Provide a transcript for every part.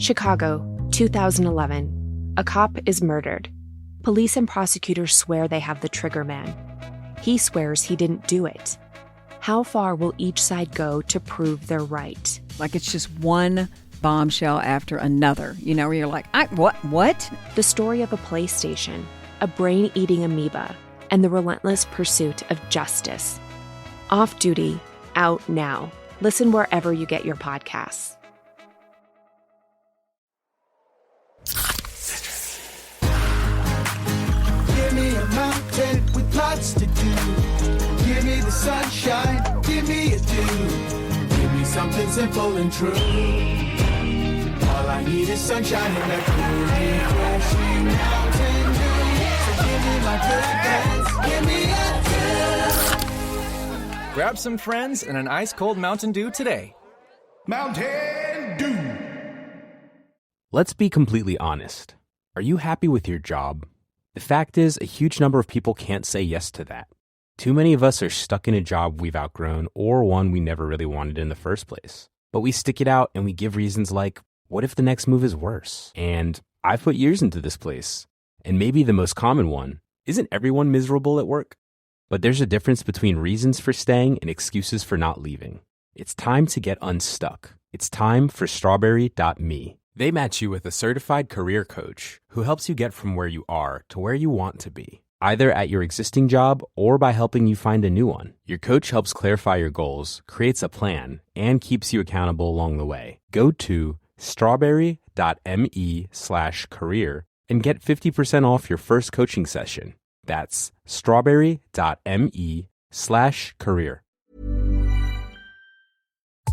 Chicago, 2011. A cop is murdered. Police and prosecutors swear they have the trigger man. He swears he didn't do it. How far will each side go to prove they're right? Like it's just one bombshell after another, you know, where you're like, what? The story of a PlayStation, a brain-eating amoeba, and the relentless pursuit of justice. Off Duty, out now. Listen wherever you get your podcasts. Give me a mountain with lots to do. Give me the sunshine, give me a dew. Give me something simple and true. All I need is sunshine and a cool, refreshing mountain dew. So give me my good friends, give me a dew. Grab some friends and an ice-cold Mountain Dew today. Mountain Dew. Let's be completely honest. Are you happy with your job? The fact is, a huge number of people can't say yes to that. Too many of us are stuck in a job we've outgrown or one we never really wanted in the first place. But we stick it out and we give reasons like, what if the next move is worse? And I've put years into this place. And maybe the most common one, isn't everyone miserable at work? But there's a difference between reasons for staying and excuses for not leaving. It's time to get unstuck. It's time for strawberry.me. They match you with a certified career coach who helps you get from where you are to where you want to be, either at your existing job or by helping you find a new one. Your coach helps clarify your goals, creates a plan, and keeps you accountable along the way. Go to strawberry.me/career and get 50% off your first coaching session. That's strawberry.me/career.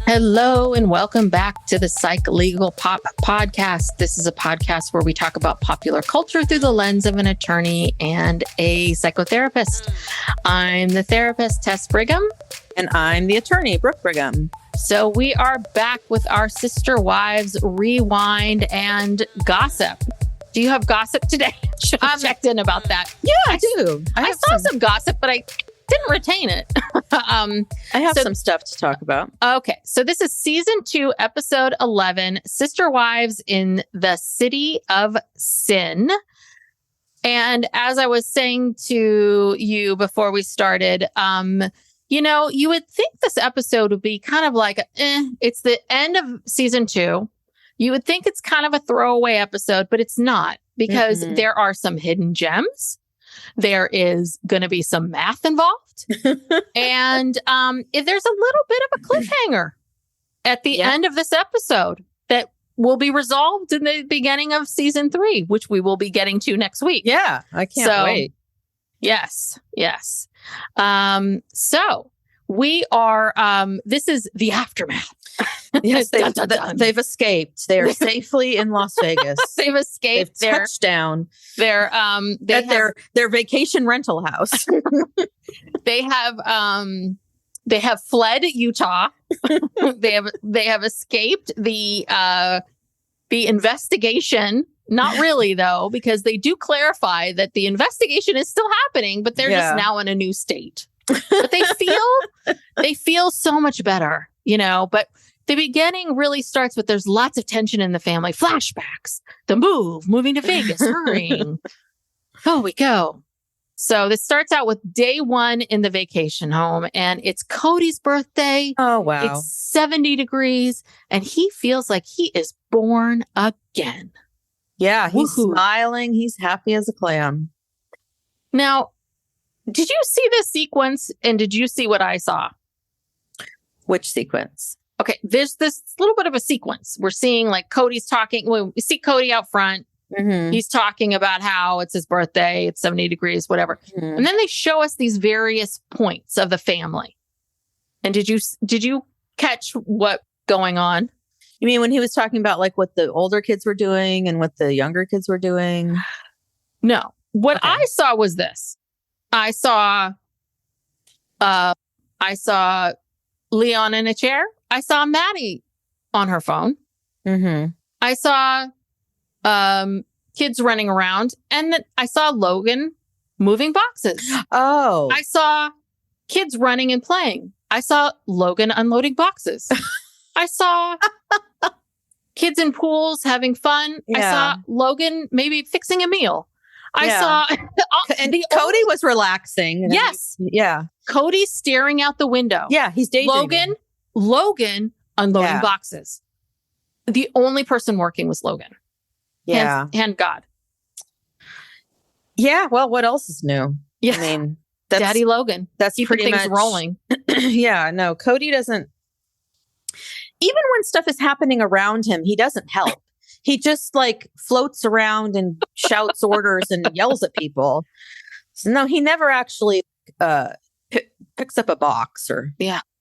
Hello and welcome back to the Psych Legal Pop Podcast. This is a podcast where we talk about popular culture through the lens of an attorney and a psychotherapist. I'm the therapist, Tess Brigham. And I'm the attorney, Brooke Brigham. So we are back with our Sister Wives Rewind and Gossip. Do you have gossip today? Should have checked in about that. Yeah, I do. I saw some gossip, but I didn't retain it. I have some stuff to talk about. Okay. So this is season 2, episode 11, Sister Wives in the City of Sin. And as I was saying to you before we started, you know, you would think this episode would be kind of like, it's the end of season 2. You would think it's kind of a throwaway episode, but it's not, because there are some hidden gems. There is going to be some math involved. And if there's a little bit of a cliffhanger at the end of this episode that will be resolved in the beginning of season 3, which we will be getting to next week. Yeah, I can't wait. Yes. So we are, this is the aftermath. Yes, they've escaped. They are safely in Las Vegas. They've escaped. They've touched down. They're their vacation rental house. They have fled Utah. they have escaped the investigation. Not really, though, because they do clarify that the investigation is still happening, but they're just now in a new state. But they feel so much better, you know. But the beginning really starts with there's lots of tension in the family. Flashbacks, the moving to Vegas, hurrying. Oh, we go. So this starts out with day 1 in the vacation home, and it's Kody's birthday. Oh, wow. It's 70 degrees, and he feels like he is born again. Yeah, he's smiling. He's happy as a clam. Now, did you see this sequence, and did you see what I saw? Which sequence? Okay, there's this little bit of a sequence. We're seeing like Kody's talking. Well, we see Kody out front. Mm-hmm. He's talking about how it's his birthday. It's 70 degrees, whatever. Mm-hmm. And then they show us these various points of the family. And did you catch what going on? You mean when he was talking about like what the older kids were doing and what the younger kids were doing? No. What I saw was this. I saw Leon in a chair. I saw Maddie on her phone. Mm-hmm. I saw kids running around, and then I saw Logan moving boxes. Oh. I saw kids running and playing. I saw Logan unloading boxes. I saw kids in pools having fun. I saw Logan maybe fixing a meal. I saw and Kody was relaxing. Yes. Yeah. Kody staring out the window. Yeah, he's daydreaming. Logan unloading boxes. The only person working was Logan. Yeah. And God. Yeah. Well, what else is new? Yeah. I mean, that's Daddy Logan. That's keeping pretty things much rolling. Yeah. No, Kody doesn't. Even when stuff is happening around him, he doesn't help. He just like floats around and shouts orders and yells at people. So no, he never actually picks up a box or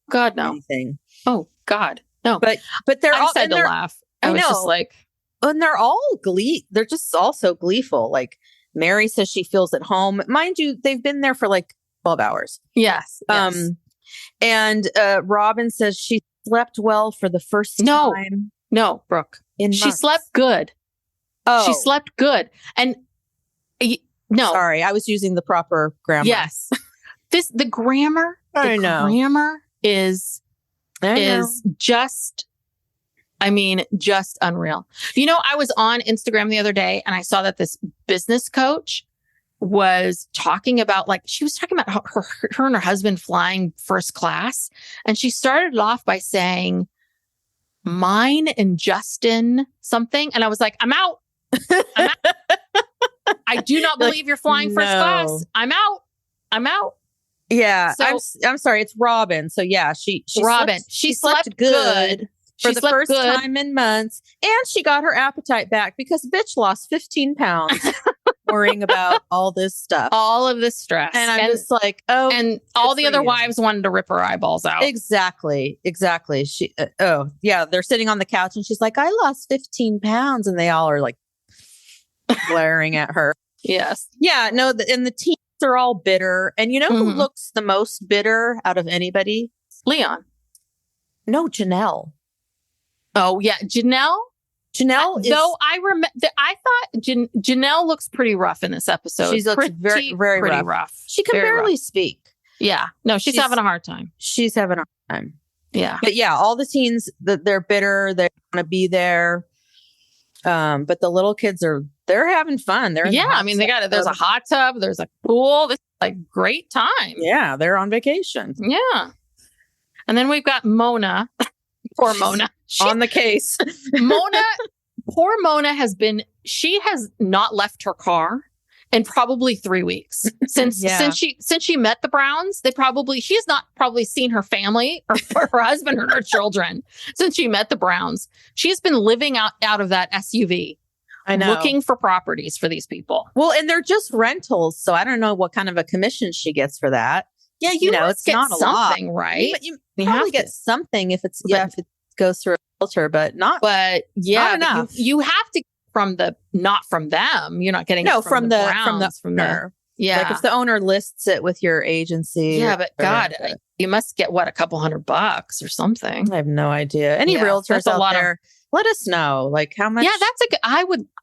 God no. anything. Oh God no. But they're I all had to laugh. I was just like, and they're all they're just also gleeful. Like Meri says she feels at home. Mind you, they've been there for like 12 hours. yes. And Robyn says she slept well for the first time. No, Brooke. In she months. slept good. Oh, She slept good. And no. Sorry, I was using the proper grammar. Yes. The grammar. I know. Grammar is just, just unreal. You know, I was on Instagram the other day and I saw that this business coach was talking about she was talking about her and her husband flying first class. And she started off by saying, mine and Justin something. And I was like, I'm out. I'm out. I do not believe you're flying first class. I'm out. Yeah. So, I'm sorry. It's Robyn. So yeah, she Robyn. She slept good for the first time in months. And she got her appetite back because bitch lost 15 pounds worrying about all this stuff. All of this stress. And I'm just like, oh. And all the other wives wanted to rip her eyeballs out. Exactly. She, they're sitting on the couch and she's like, I lost 15 pounds. And they all are like glaring at her. Yes. Yeah. No, and the teens are all bitter. And you know who looks the most bitter out of anybody? Leon. No, Janelle. Oh, yeah. Janelle is... Though I thought Janelle looks pretty rough in this episode. She looks very, very rough. She can barely speak. Yeah. No, she's having a hard time. She's having a hard time. Yeah. But yeah, all the teens, they're bitter. They want to be there. But the little kids they're having fun. They're there's a hot tub. There's a pool. This is like great time. Yeah. They're on vacation. Yeah. And then we've got Mona. Poor Mona. On the case. Poor Mona has not left her car in probably 3 weeks since she met the Browns. She has not probably seen her family or her husband or her children since she met the Browns. She's been living out of that SUV. I know. Looking for properties for these people. Well, and they're just rentals. So I don't know what kind of a commission she gets for that. Yeah, it's not a lot, right? You probably get something if it goes through a filter, but not. But yeah, not enough. You have to not from them. You're not getting from the owner. Yeah, like if the owner lists it with your agency. Yeah, but God, you must get what, $200 or something. I have no idea. Any realtors out there, let us know. Like how much? Yeah,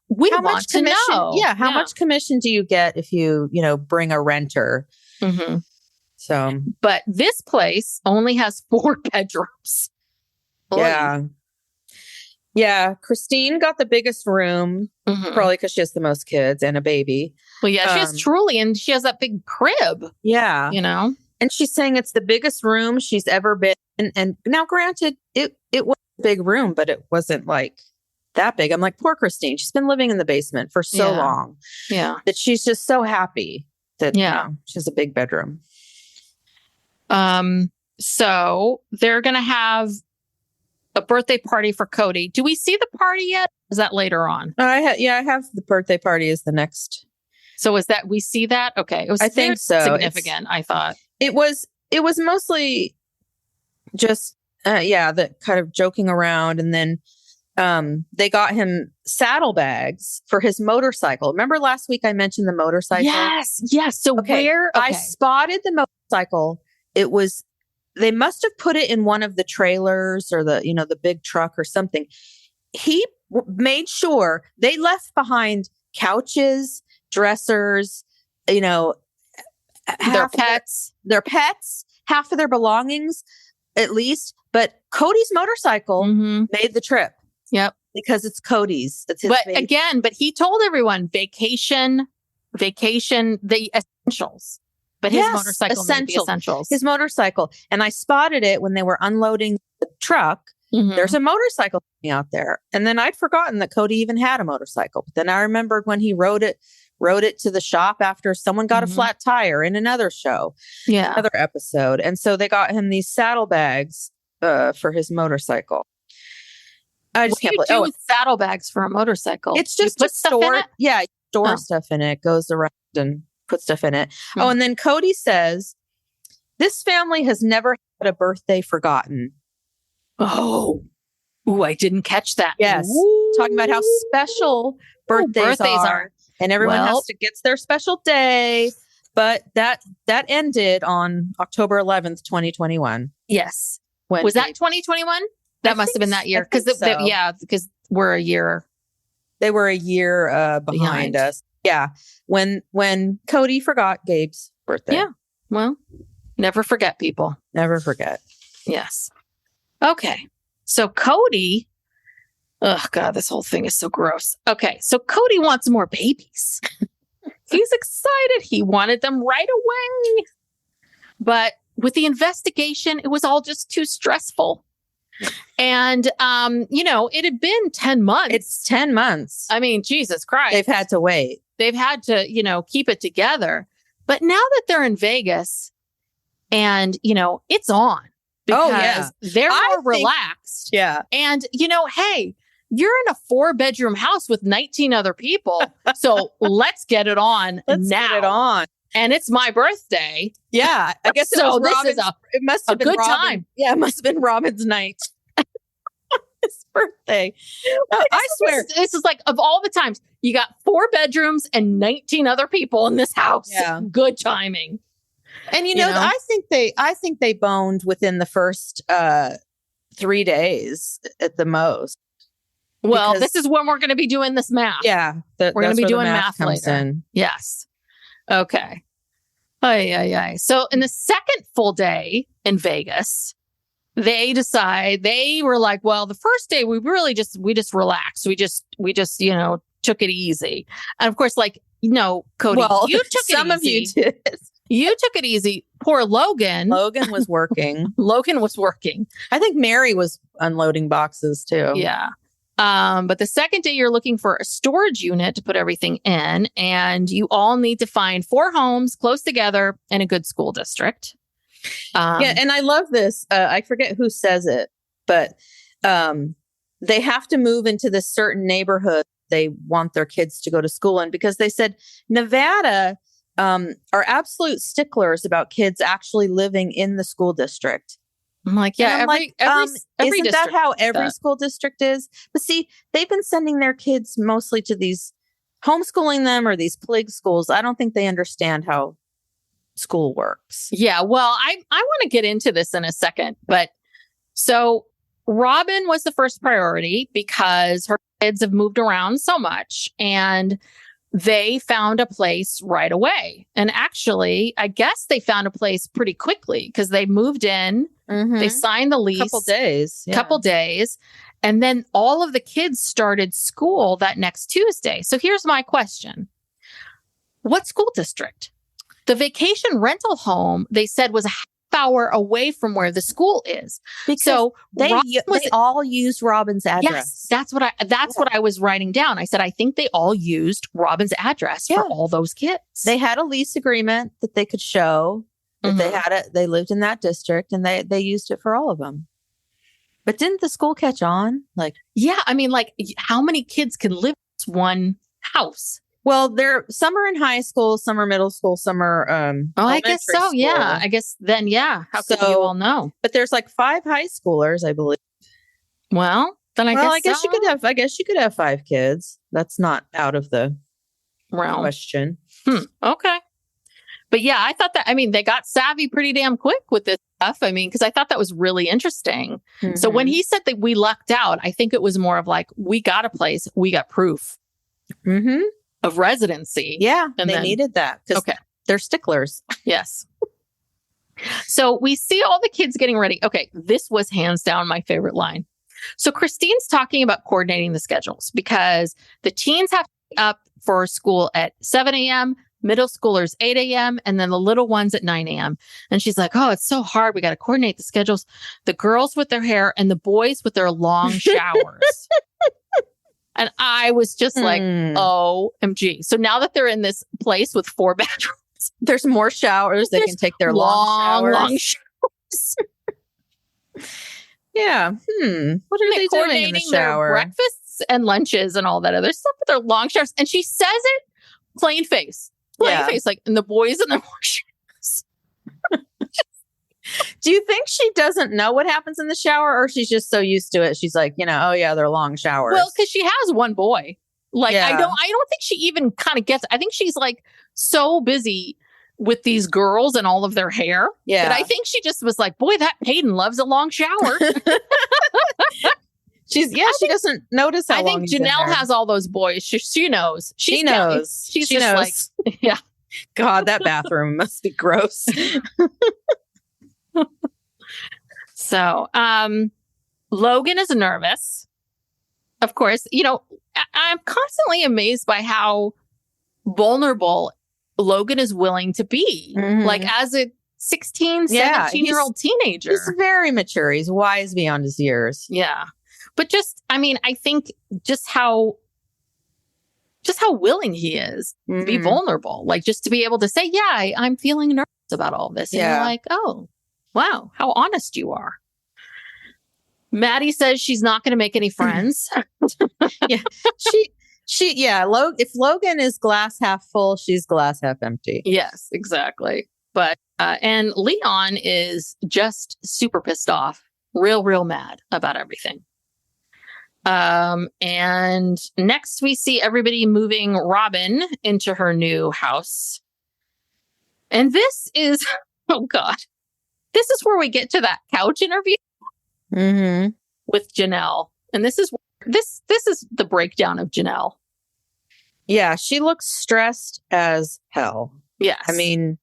we want to know. Yeah, how much commission do you get if you bring a renter? Mm-hmm. So, but this place only has 4 bedrooms. Yeah. Yeah. Christine got the biggest room, probably because she has the most kids and a baby. Well, yeah, she has Truly and she has that big crib. Yeah. And she's saying it's the biggest room she's ever been in. And now, granted, it was a big room, but it wasn't like that big. I'm like, poor Christine. She's been living in the basement for so long. Yeah. That she's just so happy that she has a big bedroom. So they're going to have a birthday party for Kody. Do we see the party yet? Is that later on? I have the birthday party is the next. So is that, we see that? Okay. It was, I think so. Significant, I thought. It was mostly just, the kind of joking around. And then, they got him saddlebags for his motorcycle. Remember last week I mentioned the motorcycle? Yes. So where? Okay. I spotted the motorcycle. They must have put it in one of the trailers or the big truck or something. He made sure they left behind couches, dressers, their pets, half of their belongings, at least. But Kody's motorcycle made the trip. Yep. because it's Cody's. It's his But baby. again, but he told everyone vacation, the essentials. But his Yes, motorcycle made the essentials. His motorcycle. And I spotted it when they were unloading the truck. Mhm. There's a motorcycle out there. And then I'd forgotten that Kody even had a motorcycle. But then I remembered when he rode it to the shop after someone got a flat tire in another show, another episode. And so they got him these saddlebags for his motorcycle. I just What do you do with saddlebags for a motorcycle? It's just you put to stuff in store. it? Yeah, you store stuff in it, goes around and put stuff in it. Oh, and then Kody says, this family has never had a birthday forgotten. Oh, ooh, I didn't catch that. Yes. Ooh. Talking about how special birthdays are. And everyone gets their special day. But that ended on October 11th, 2021. Yes. Was that 2021? That must have been that year. Because because we're a year. They were a year behind us. Yeah. When Kody forgot Gabe's birthday. Yeah. Well, never forget, people. Never forget. Yes. Okay. So Kody, oh God, this whole thing is so gross. Okay. So Kody wants more babies. He's excited. He wanted them right away. But with the investigation, it was all just too stressful. And, it had been 10 months. It's 10 months. I mean, Jesus Christ. They've had to wait. They've had to, keep it together. But now that they're in Vegas and, it's on. Because they're more relaxed. Yeah. And, hey, you're in a 4-bedroom house with 19 other people. So let's get it on now. Get it on. And it's my birthday. Yeah. I guess so. It must have been a good time. Yeah. It must have been Robyn's night. His birthday. I swear. This is like, of all the times, you got 4 bedrooms and 19 other people in this house. Yeah. Good timing. And I think they boned within the first 3 days at the most. Well, this is when we're going to be doing this math. Yeah, we're going to be doing math later. Yes. Okay. So in the second full day in Vegas, they were like, well, the first day we just relaxed. We just took it easy. And of course, Kody, you took it easy. Some of you did. You took it easy. Poor Logan. Logan was working. I think Meri was unloading boxes too. Yeah. But the second day you're looking for a storage unit to put everything in, and you all need to find 4 homes close together in a good school district. And I love this. I forget who says it, but they have to move into this certain neighborhood they want their kids to go to school in, because they said Nevada are absolute sticklers about kids actually living in the school district. I'm like, yeah, every isn't that how every school district is? But see, they've been sending their kids mostly to these homeschooling them or these plig schools. I don't think they understand how school works. Yeah, well, I want to get into this in a second, but so Robyn was the first priority because her kids have moved around so much, and they found a place right away. And actually, I guess they found a place pretty quickly because they moved in. Mm-hmm. They signed the lease. Couple days. And then all of the kids started school that next Tuesday. So here's my question. What school district? The vacation rental home, they said, was a half hour away from where the school is. Because so they all used Robyn's address. Yes, that's what I was writing down. I said, I think they all used Robyn's address for all those kids. They had a lease agreement that they could show that they had it. They lived in that district, and they used it for all of them. But didn't the school catch on? How many kids can live in this one house? Well, some are in high school, some are middle school, some are I guess so. School. Yeah. I guess then, yeah. How could you all know? But there's 5 high schoolers, I believe. Well, then I guess you could have 5 kids. That's not out of the realm question. Okay. But yeah, I thought that, they got savvy pretty damn quick with this stuff. Because I thought that was really interesting. Mm-hmm. So when he said that we lucked out, I think it was more of we got a place, we got proof. Mm-hmm. Of residency. Yeah, and they needed that because they're sticklers. Yes. So we see all the kids getting ready. Okay, this was hands down my favorite line. So Christine's talking about coordinating the schedules because the teens have to be up for school at 7 a.m., middle schoolers 8 a.m., and then the little ones at 9 a.m. And she's like, oh, it's so hard. We got to coordinate the schedules. The girls with their hair and the boys with their long showers. And I was just like, OMG. So now that they're in this place with 4 bedrooms, there's more showers. They can take their long showers. Yeah. What are they doing in the shower? Their breakfasts and lunches and all that other stuff with their long showers. And she says it plain face. Like, and the boys in their long showers. Do you think she doesn't know what happens in the shower, or she's just so used to it? She's like, oh yeah, they're long showers. Well, because she has one boy. Like, I don't think she even kind of gets it. I think she's like so busy with these girls and all of their hair. Yeah. But I think she just was like, boy, that Peyton loves a long shower. She doesn't notice how long. I think Janelle has all those boys. She knows. She knows. She's she just knows. like, yeah. God, that bathroom must be gross. So, Logan is nervous. Of course, I'm constantly amazed by how vulnerable Logan is willing to be. Like as a 16, 17-year-old teenager. He's very mature. He's wise beyond his years. Yeah. But I think just how willing he is to be vulnerable. Like just to be able to say, yeah, I'm feeling nervous about all this. And you're like, oh, wow, how honest you are. Maddie says she's not going to make any friends. If Logan is glass half full, she's glass half empty. Yes, exactly. But, and Leon is just super pissed off, real mad about everything. And next we see everybody moving Robyn into her new house. And this is, oh God, this is where we get to that couch interview with Janelle. And this is the breakdown of Janelle. Yeah, she looks stressed as hell. Yes. I mean,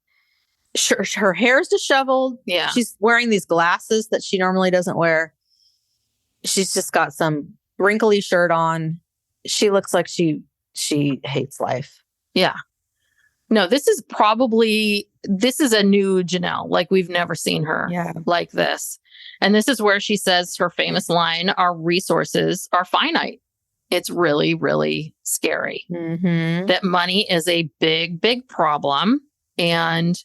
her hair's disheveled. Yeah. She's wearing these glasses that she normally doesn't wear. She's just got some wrinkly shirt on. She looks like she hates life. Yeah. No, this is a new Janelle. Like we've never seen her like this. And this is where she says her famous line, our resources are finite. It's really, really scary that money is a big, big problem. And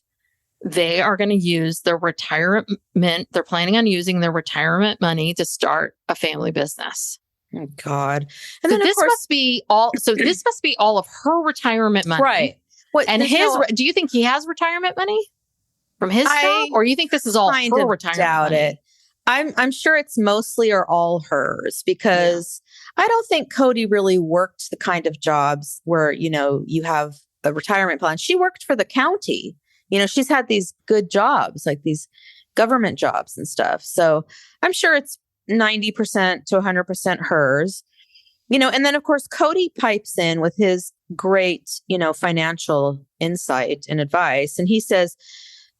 they are going to use their retirement. They're planning on using their retirement money to start a family business. Oh God. And then this must be all of her retirement money. Right. And do you think he has retirement money from his job? Or you think this is all her retirement doubt money? It. I'm sure it's mostly or all hers because I don't think Kody really worked the kind of jobs where, you have a retirement plan. She worked for the county. She's had these good jobs, like these government jobs and stuff. So I'm sure it's 90% to 100% hers. And then of course, Kody pipes in with his great, financial insight and advice. And he says,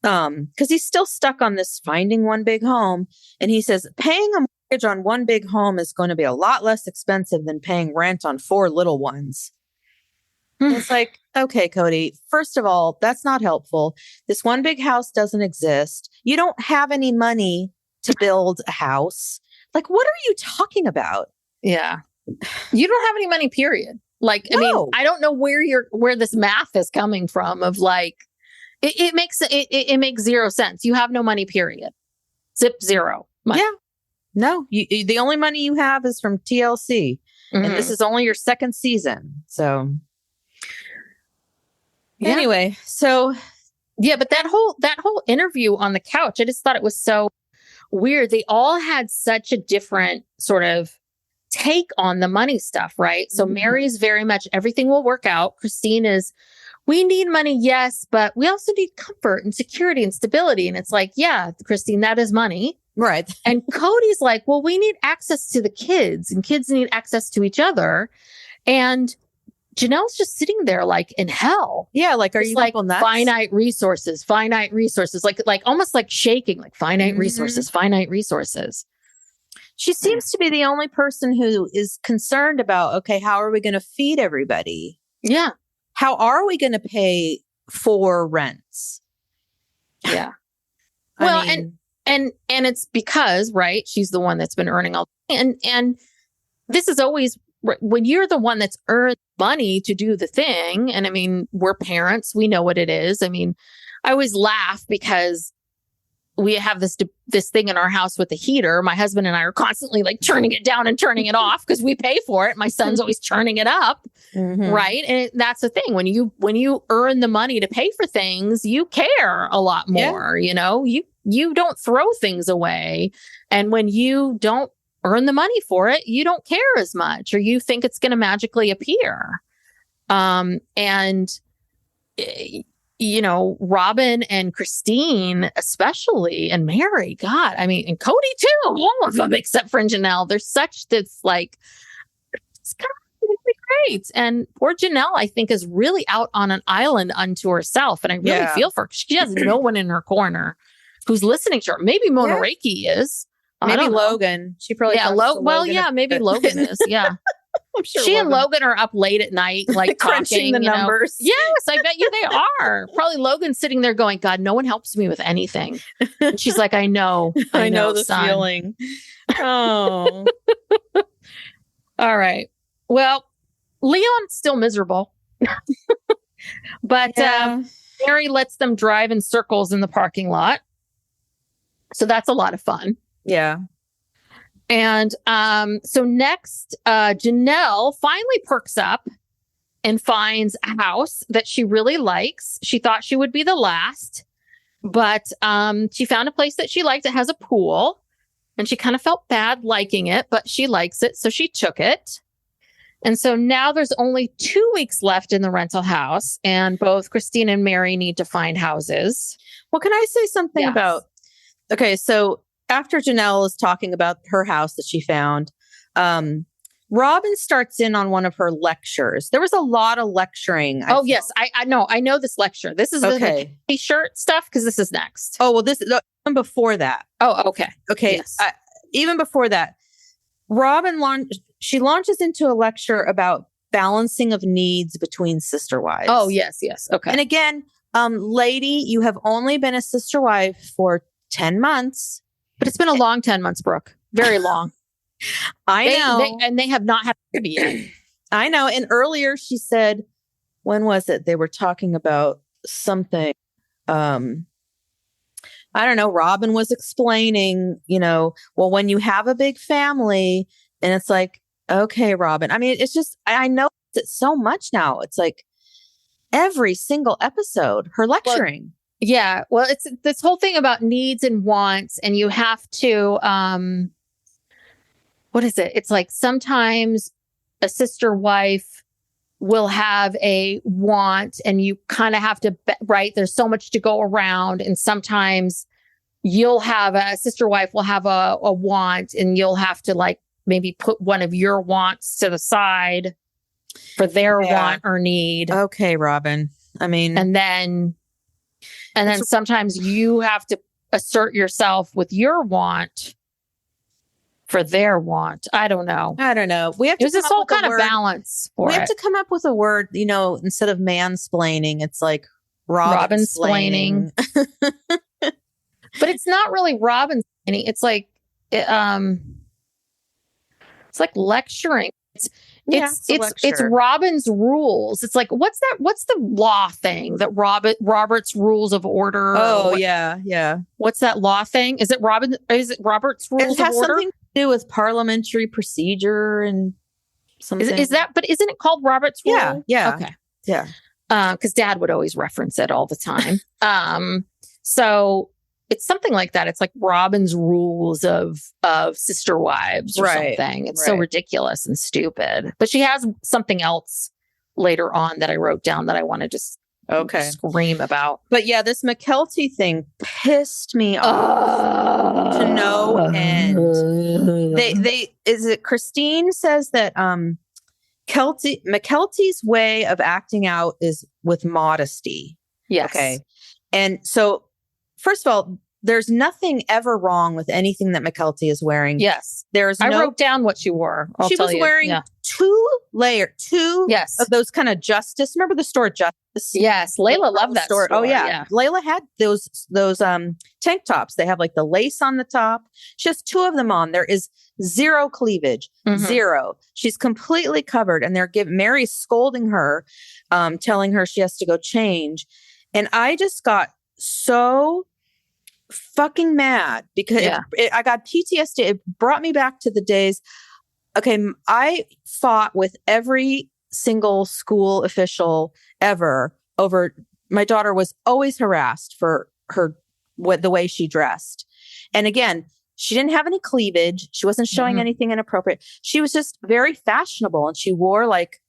because he's still stuck on this finding one big home. And he says, paying a mortgage on one big home is going to be a lot less expensive than paying rent on 4 little ones. It's like, okay, Kody, first of all, that's not helpful. This one big house doesn't exist. You don't have any money to build a house. Like, what are you talking about? Yeah. You don't have any money, period. Like, I mean, I don't know where this math is coming from of like, it makes zero sense. You have no money, period. Zip zero money. Yeah. No, the only money you have is from TLC. And this is only your second season. So anyway, so yeah, but that whole interview on the couch, I just thought it was so weird. They all had such a different sort of take on the money stuff, right? So Meri's very much everything will work out. Christine is, we need money, yes, but we also need comfort and security and stability. And it's like, yeah, Christine, that is money. Right. And Cody's like, well, we need access to the kids and kids need access to each other. And Janelle's just sitting there like in hell. Yeah. Like, are it's you like nuts? finite resources, like almost like shaking, like finite resources, finite resources. She seems to be the only person who is concerned about, okay, how are we going to feed everybody? Yeah. How are we going to pay for rents? Yeah. I Well, mean, and it's because, right, she's the one that's been earning all, and this is always when you're the one that's earned money to do the thing. And I mean, we're parents, we know what it is. I mean, I always laugh because we have this thing in our house with the heater. My husband and I are constantly like turning it down and turning it off because we pay for it. My son's always turning it up. mhm. Right. And that's the thing. When you earn the money to pay for things, you care a lot more. You know, you don't throw things away. And when you don't earn the money for it, you don't care as much, or you think it's going to magically appear. You know, Robyn and Christine, especially, and Meri, God, I mean, and Kody too, all of them except for Janelle. There's such this like, it's kind of really great. And poor Janelle, I think, is really out on an island unto herself. And I really feel for her. She has no one in her corner who's listening to her. Maybe Mona Reiki is. Maybe Logan. She probably maybe Logan is. Yeah. I'm sure she and Logan are up late at night, like crunching talking, the numbers. Yes, I bet you they are. Probably Logan's sitting there going, God, no one helps me with anything. And she's like, I know the son. feeling. Oh. All right. Well, Leon's still miserable. But Meri lets them drive in circles in the parking lot. So that's a lot of fun. Yeah. And so next, Janelle finally perks up and finds a house that she really likes. She thought she would be the last, but she found a place that she liked. It has a pool, and she kind of felt bad liking it, but she likes it, so she took it. And so now there's only 2 weeks left in the rental house, and both Christine and Meri need to find houses. Well, can I say something about... Okay, so after Janelle is talking about her house that she found, Robyn starts in on one of her lectures. There was a lot of lecturing. Yes, I know this lecture. This is the T-shirt stuff, because this is next. Oh, well, even before that. Oh, okay. Okay. Yes. Even before that, Robyn launches into a lecture about balancing of needs between sister wives. Oh, yes. Okay. And again, lady, you have only been a sister wife for 10 months. But it's been a long 10 months, Brooke. Very long. I know. And they have not had a baby yet. I know. And earlier she said, when was it? They were talking about something. I don't know. Robyn was explaining, well, when you have a big family, and it's like, okay, Robyn. I mean, it's just, I know it's so much now. It's like every single episode, her lecturing. Well, it's this whole thing about needs and wants, and you have to, what is it? It's like sometimes a sister wife will have a want, and you kind of have to, right? There's so much to go around, and sometimes you'll have a sister wife will have a want, and you'll have to like maybe put one of your wants to the side for their want or need. Okay, Robyn. I mean, and then sometimes you have to assert yourself with your want for their want. I don't know. We have to. There's this whole kind of balance for it. We have to come up with a word, instead of mansplaining, it's like Robyn-splaining. But it's not really Robyn-splaining. It's like, it's like lecturing. It's Robyn's rules. It's like, what's the law thing that Robert's rules of order? Oh, yeah. What's that law thing? Is it Robert's rules of order? It has something to do with parliamentary procedure and something. Is that, but isn't it called Robert's rule? Yeah. Okay. Yeah. Because Dad would always reference it all the time. So it's something like that. It's like Robyn's rules of sister wives or something. It's so ridiculous and stupid. But she has something else later on that I wrote down that I want to just scream about. But yeah, this McKelty thing pissed me off to no end. Christine says that McKelty's way of acting out is with modesty. Yes. Okay. And so, first of all, there's nothing ever wrong with anything that McKelty is wearing. Yes. There's I wrote down what she wore. She was wearing two of those kind of Justice. Remember the store Justice? Yes. Layla loved that store. Oh yeah. Layla had those tank tops. They have like the lace on the top. She has two of them on. There is zero cleavage. Zero. She's completely covered. And Meri's scolding her, telling her she has to go change. And I just got so fucking mad because I got PTSD. It brought me back to the days. Okay, I fought with every single school official ever over. My daughter was always harassed for the way she dressed. And again, she didn't have any cleavage. She wasn't showing anything inappropriate. She was just very fashionable, and she wore like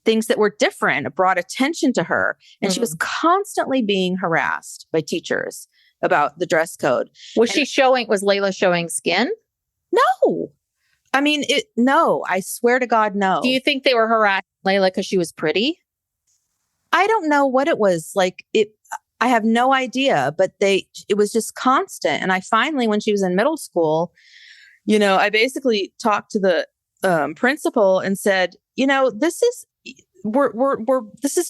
things that were different. It brought attention to her, and she was constantly being harassed by teachers about the dress code. Was Layla showing skin? No. I mean, no, I swear to God, no. Do you think they were harassing Layla because she was pretty? I don't know what it was like. I have no idea, but it was just constant. And I finally, when she was in middle school, I basically talked to the principal and said, this is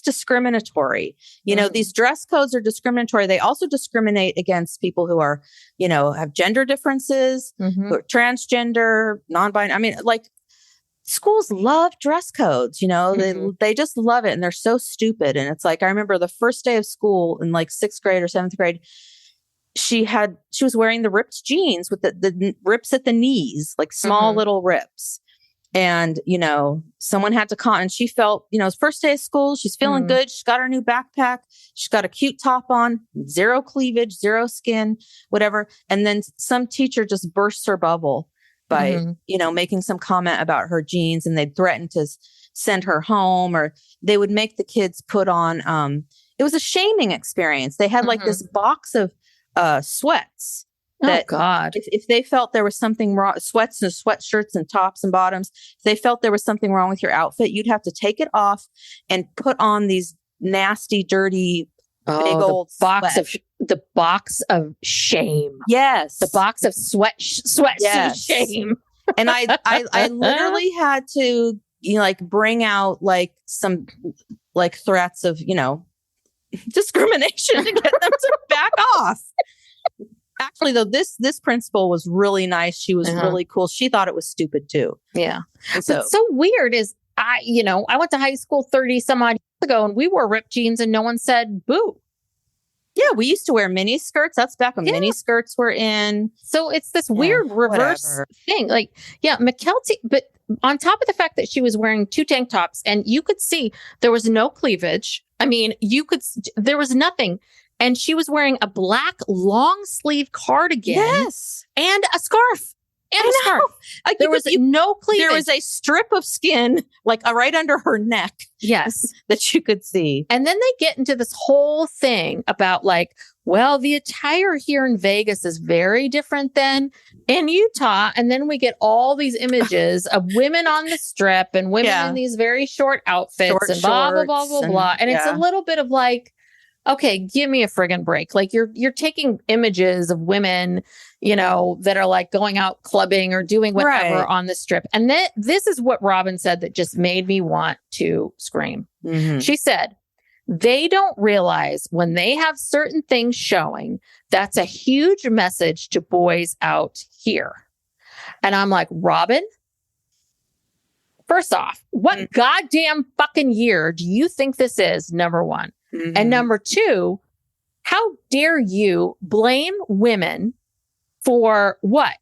discriminatory. These dress codes are discriminatory. They also discriminate against people who are, have gender differences, who are transgender, non-binary. I mean, like schools love dress codes, they just love it. And they're so stupid. And it's like, I remember the first day of school in like 6th grade or 7th grade, she was wearing the ripped jeans with the rips at the knees, like small little rips. And, someone had to and she felt, it's first day of school. She's feeling good. She's got her new backpack. She's got a cute top on, zero cleavage, zero skin, whatever. And then some teacher just bursts her bubble by, making some comment about her jeans, and they'd threaten to send her home, or they would make the kids put on, it was a shaming experience. They had like this box of sweats. That God. If they felt there was something wrong, sweats and sweatshirts and tops and bottoms, if they felt there was something wrong with your outfit, you'd have to take it off and put on these nasty, dirty, big old box of shame. Yes. The box of sweatsuit shame. And I literally had to, bring out like some like threats of, discrimination to get them to back off. Actually, though, this principal was really nice. She was really cool. She thought it was stupid too. Yeah. What's so weird is I went to high school 30 some odd years ago, and we wore ripped jeans and no one said boo. Yeah, we used to wear mini skirts. That's back when mini skirts were in. So it's this weird reverse thing. Like, McKelty, but on top of the fact that she was wearing 2 tank tops, and you could see there was no cleavage. I mean, there was nothing. And she was wearing a black long sleeve cardigan. Yes. And a scarf. Like, there was no cleavage. There was a strip of skin, like right under her neck. Yes. That you could see. And then they get into this whole thing about like, well, the attire here in Vegas is very different than in Utah. And then we get all these images of women on the strip and women in these very short outfits and blah, blah, blah, blah, blah. And it's a little bit of like, okay, give me a friggin' break. Like you're taking images of women, that are like going out clubbing or doing whatever on the strip. And then this is what Robyn said that just made me want to scream. She said, they don't realize when they have certain things showing, that's a huge message to boys out here. And I'm like, Robyn, first off, what goddamn fucking year do you think this is? Number one. And number two, how dare you blame women for what?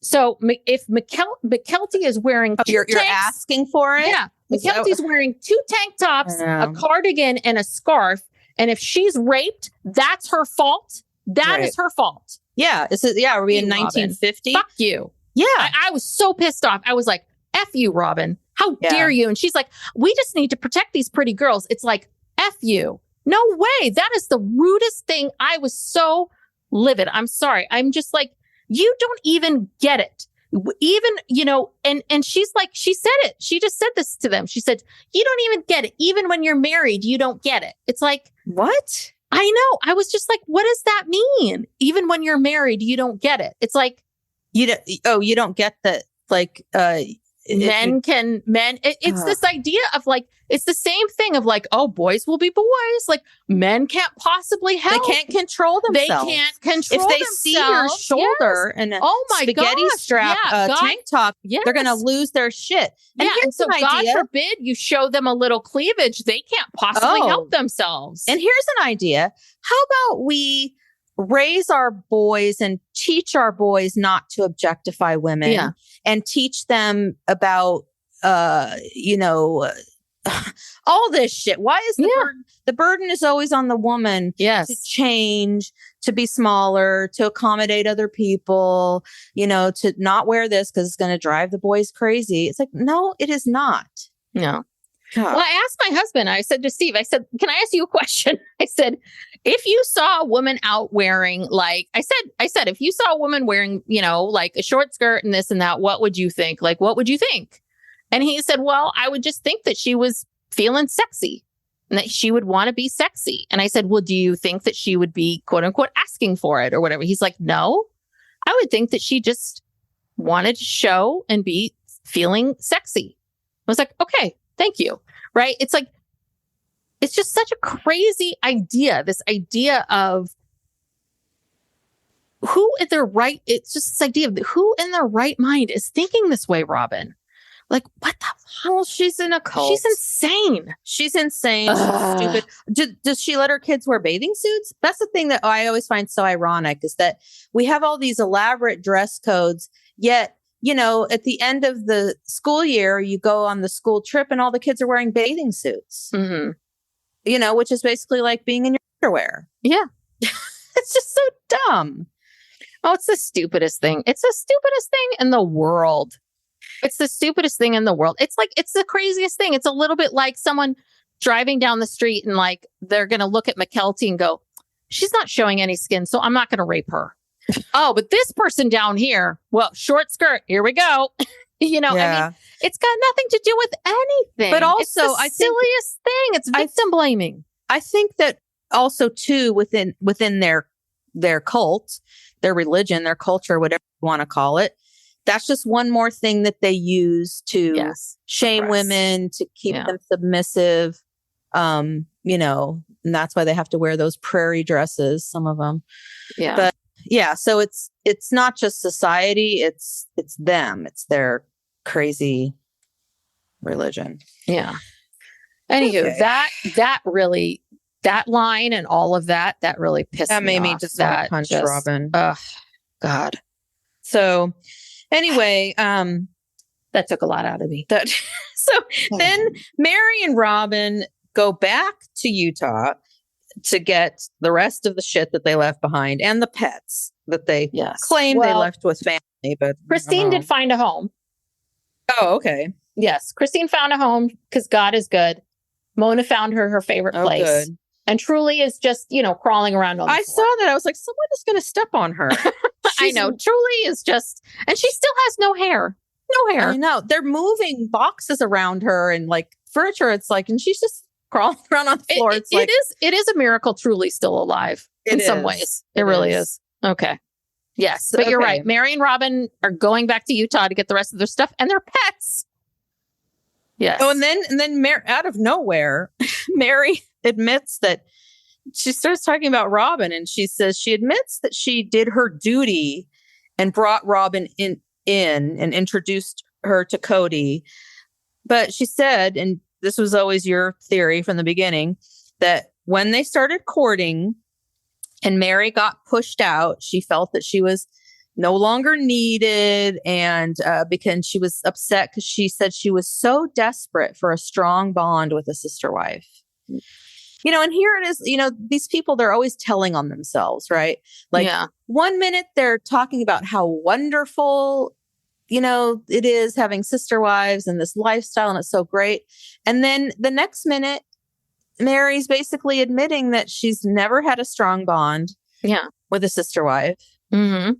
So if McKelty is wearing you're asking for it? Yeah. McKelty's wearing 2 tank tops, a cardigan, and a scarf. And if she's raped, that's her fault. That is her fault. Yeah. Are we in 1950? Fuck you. Yeah. I was so pissed off. I was like, F you, Robyn. How dare you? And she's like, we just need to protect these pretty girls. It's like, F you. No way. That is the rudest thing. I was so livid. I'm sorry. I'm just like, you don't even get it. Even, and she's like, she said it. She just said this to them. She said, you don't even get it. Even when you're married, you don't get it. It's like, what? I know. I was just like, what does that mean? Even when you're married, you don't get it. It's like, you don't get that, like, it's this idea of like, it's the same thing of like, oh, boys will be boys. Like, men can't possibly help. They can't control themselves. They can't control if they themselves. see your shoulder and a spaghetti strap tank top, they're going to lose their shit. And here's so an idea. God forbid you show them a little cleavage. They can't possibly help themselves. And here's an idea. How about we raise our boys and teach our boys not to objectify women and teach them about, all this shit. Why is the burden is always on the woman to change, to be smaller, to accommodate other people, to not wear this because it's going to drive the boys crazy. It's like, no, it is not. No. Well, I asked my husband, I said to Steve, I said, can I ask you a question? I said, if you saw a woman out wearing, like, I said, if you saw a woman wearing, like a short skirt and this and that, what would you think? Like, what would you think? And he said, well, I would just think that she was feeling sexy and that she would want to be sexy. And I said, well, do you think that she would be, quote unquote, asking for it or whatever? He's like, no, I would think that she just wanted to show and be feeling sexy. I was like, okay, thank you. Right. It's like, it's just such a crazy idea. This idea of it's just this idea of who in their right mind is thinking this way, Robyn? Like, what the hell? She's in a cult. She's insane. She's insane. She's stupid. Does she let her kids wear bathing suits? That's the thing that I always find so ironic is that we have all these elaborate dress codes, yet, at the end of the school year, you go on the school trip and all the kids are wearing bathing suits, which is basically like being in your underwear. Yeah. It's just so dumb. Oh, it's the stupidest thing. It's the stupidest thing in the world. It's the stupidest thing in the world. It's like, it's the craziest thing. It's a little bit like someone driving down the street and like, they're going to look at McKelty and go, she's not showing any skin, so I'm not going to rape her. Oh, but this person down here, well, short skirt, here we go. I mean, it's got nothing to do with anything. But also, it's the silliest thing. It's victim blaming. I think that also too, within their cult, their religion, their culture, whatever you want to call it, that's just one more thing that they use to shame women, to keep them submissive. And that's why they have to wear those prairie dresses, some of them. Yeah. But so it's not just society, it's them. It's their crazy religion. Yeah. Anywho, that line and all of that really pissed me off. That made me just want to punch Robyn. Oh, God. So anyway, that took a lot out of me. Then Meri and Robyn go back to Utah to get the rest of the shit that they left behind and the pets that they claim they left with family. But Christine did find a home. Oh, okay. Yes. Christine found a home because God is good. Mona found her favorite place. Good. And Truly is just, crawling around on the floor. Saw that. I was like, someone is going to step on her. I know. Truly is just, and she still has no hair. No hair. I know. They're moving boxes around her and like furniture. It's like, and she's just crawling around on the floor. It is a miracle Truly's still alive in some ways. It really is. Okay. Yes. But you're right. Meri and Robyn are going back to Utah to get the rest of their stuff and their pets. Yes. Oh, and then out of nowhere, Meri admits that she starts talking about Robyn, and she says she admits that she did her duty and brought Robyn in and introduced her to Kody. But she said, and this was always your theory from the beginning, that when they started courting and Meri got pushed out, she felt that she was no longer needed, and because she was upset because she said she was so desperate for a strong bond with a sister wife. And here it is, these people, they're always telling on themselves, right? Like 1 minute they're talking about how wonderful, it is having sister wives and this lifestyle, and it's so great. And then the next minute, Meri's basically admitting that she's never had a strong bond with a sister wife. Mm-hmm.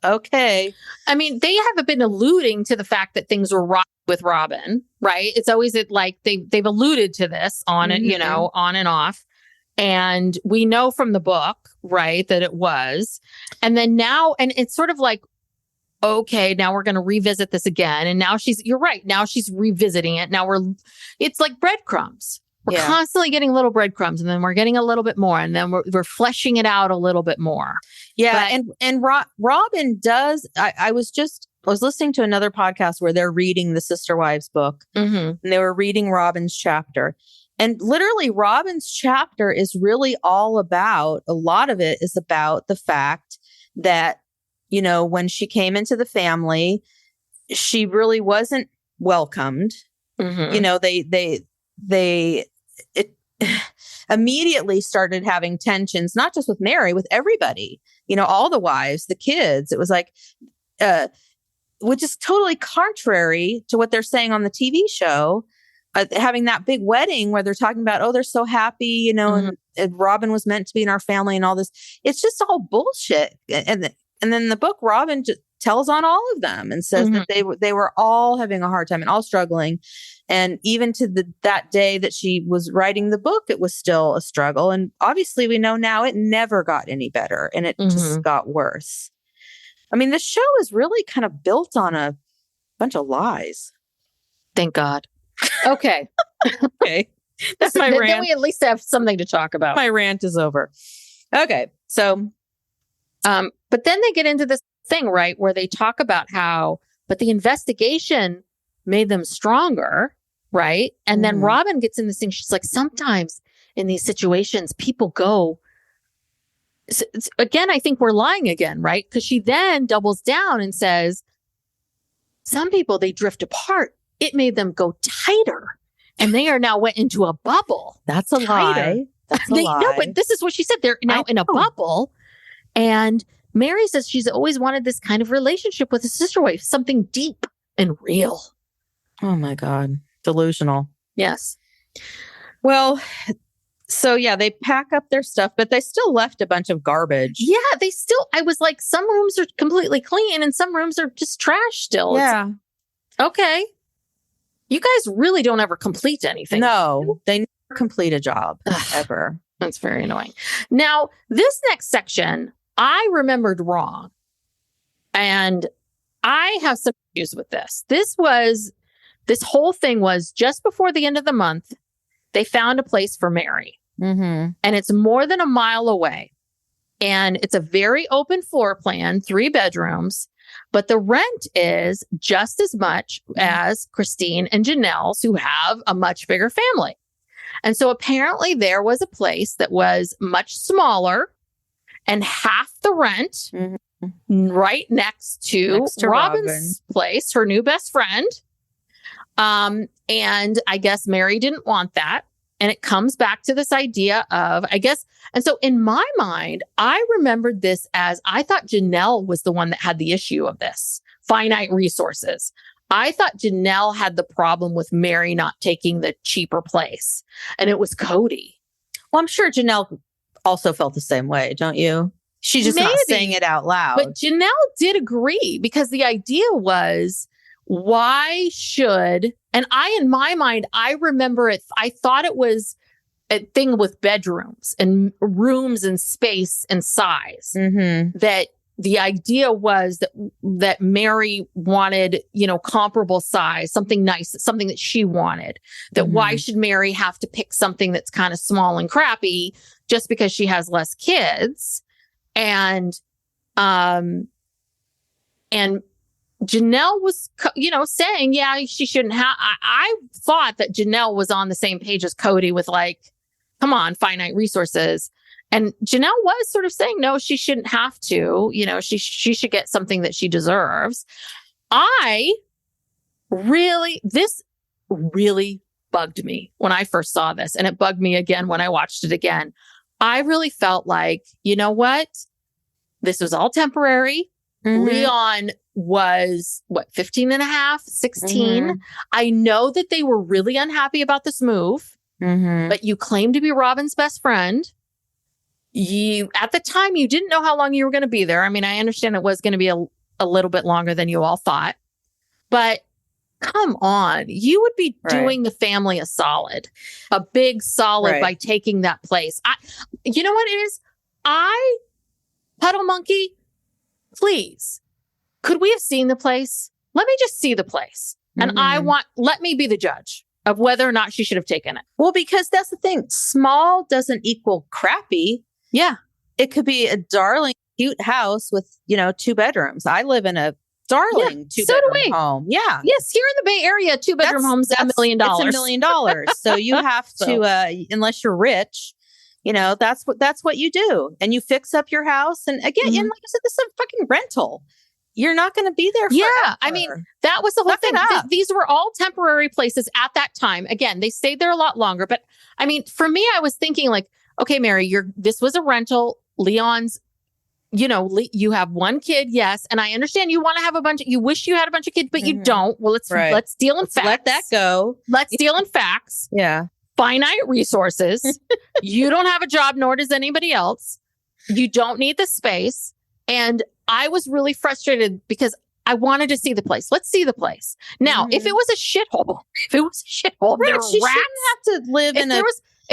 Okay. I mean, they have been alluding to the fact that things were wrong with Robyn, right? It's always like they've alluded to this on it, on and off. And we know from the book, right, that it was. And then now, and it's sort of like, okay, now we're going to revisit this again. And now you're right. Now she's revisiting it. Now it's like breadcrumbs. We're constantly getting little breadcrumbs, and then we're getting a little bit more, and then we're fleshing it out a little bit more. Yeah. And Robyn does, I was listening to another podcast where they're reading the Sister Wives book, and they were reading Robyn's chapter. And literally Robyn's chapter is really all about, a lot of it is about the fact that, you know, when she came into the family, she really wasn't welcomed. You know, they immediately started having tensions, not just with Meri, with everybody, you know, all the wives, the kids. It was like, which is totally contrary to what they're saying on the TV show. Having that big wedding where they're talking about, oh, they're so happy, you know, and Robyn was meant to be in our family and all this. It's just all bullshit. And then the book, Robyn just tells on all of them and says that they were all having a hard time and all struggling. And even to that day that she was writing the book, it was still a struggle. And obviously we know now it never got any better, and it just got worse. I mean, the show is really kind of built on a bunch of lies. Thank God. Okay. Okay. That's my rant. Then we at least have something to talk about. My rant is over. Okay. So, but then they get into this thing, right, where they talk about but the investigation made them stronger, right? And then Robyn gets in this thing. She's like, sometimes in these situations, people go, again, I think we're lying again, right? Because she then doubles down and says, some people, they drift apart. It made them go tighter, and they are now went into a bubble. That's a lie. That's a lie. No, but this is what she said. They're now in a bubble. And Meri says she's always wanted this kind of relationship with a sister wife, something deep and real. Oh my God. Delusional. Yes. Well, so yeah, they pack up their stuff, but they still left a bunch of garbage. Yeah, I was like, some rooms are completely clean and some rooms are just trash still. Yeah. Okay. You guys really don't ever complete anything. No, they never complete a job ever. That's very annoying. Now, this next section, I remembered wrong. And I have some issues with this. This whole thing was just before the end of the month, they found a place for Meri. And it's more than a mile away. And it's a very open floor plan, 3 bedrooms. But the rent is just as much as Christine and Janelle's, who have a much bigger family. And so apparently there was a place that was much smaller and half the rent right next to Robyn's place, her new best friend. And I guess Meri didn't want that. And it comes back to this idea of, I guess, and so in my mind, I remembered this as, I thought Janelle was the one that had the issue of this, finite resources. I thought Janelle had the problem with Meri not taking the cheaper place. And it was Kody. Well, I'm sure Janelle also felt the same way, don't you? She's just not saying it out loud. But Janelle did agree, because the idea was, why should, and in my mind, I remember it, I thought it was a thing with bedrooms and rooms and space and size. That the idea was that Meri wanted, comparable size, something nice, something that she wanted. That why should Meri have to pick something that's kind of small and crappy just because she has less kids? And Janelle was, saying, yeah, she shouldn't have. I thought that Janelle was on the same page as Kody with like, come on, finite resources. And Janelle was sort of saying, no, she shouldn't have to. She should get something that she deserves. This really bugged me when I first saw this. And it bugged me again when I watched it again. I really felt like, you know what? This was all temporary. Leon was 15 and a half, 16. I know that they were really unhappy about this move, but you claim to be Robyn's best friend. At the time, you didn't know how long you were going to be there. I mean, I understand it was going to be a little bit longer than you all thought, but Come on. You would be Right. doing the family a big solid Right. by taking that place. You know what it is? Puddle Monkey, please, could we have seen the place? Let me just see the place. And let me be the judge of whether or not she should have taken it. Well, because that's the thing. Small doesn't equal crappy. Yeah. It could be a darling, cute house with, 2 bedrooms. I live in a darling so do 2-bedroom we. home. Yeah. Yes. Here in the Bay Area, 2-bedroom homes, $1 million. It's $1 million. So you have to, unless you're rich, that's what you do. And you fix up your house. And again, and like I said, this is a fucking rental. You're not going to be there forever. Yeah. I mean, that was the whole thing. These were all temporary places at that time. Again, they stayed there a lot longer. But I mean, for me, I was thinking like, okay, Meri, this was a rental. Leon's, you have one kid. Yes. And I understand you want to have you wish you had a bunch of kids, but you don't. Well, let's deal in facts. Let that go. Let's deal in facts. Yeah. Finite resources. You don't have a job, nor does anybody else. You don't need the space. And I was really frustrated because I wanted to see the place. Let's see the place. Now, if it was a shithole, Right, she shouldn't have to live in a...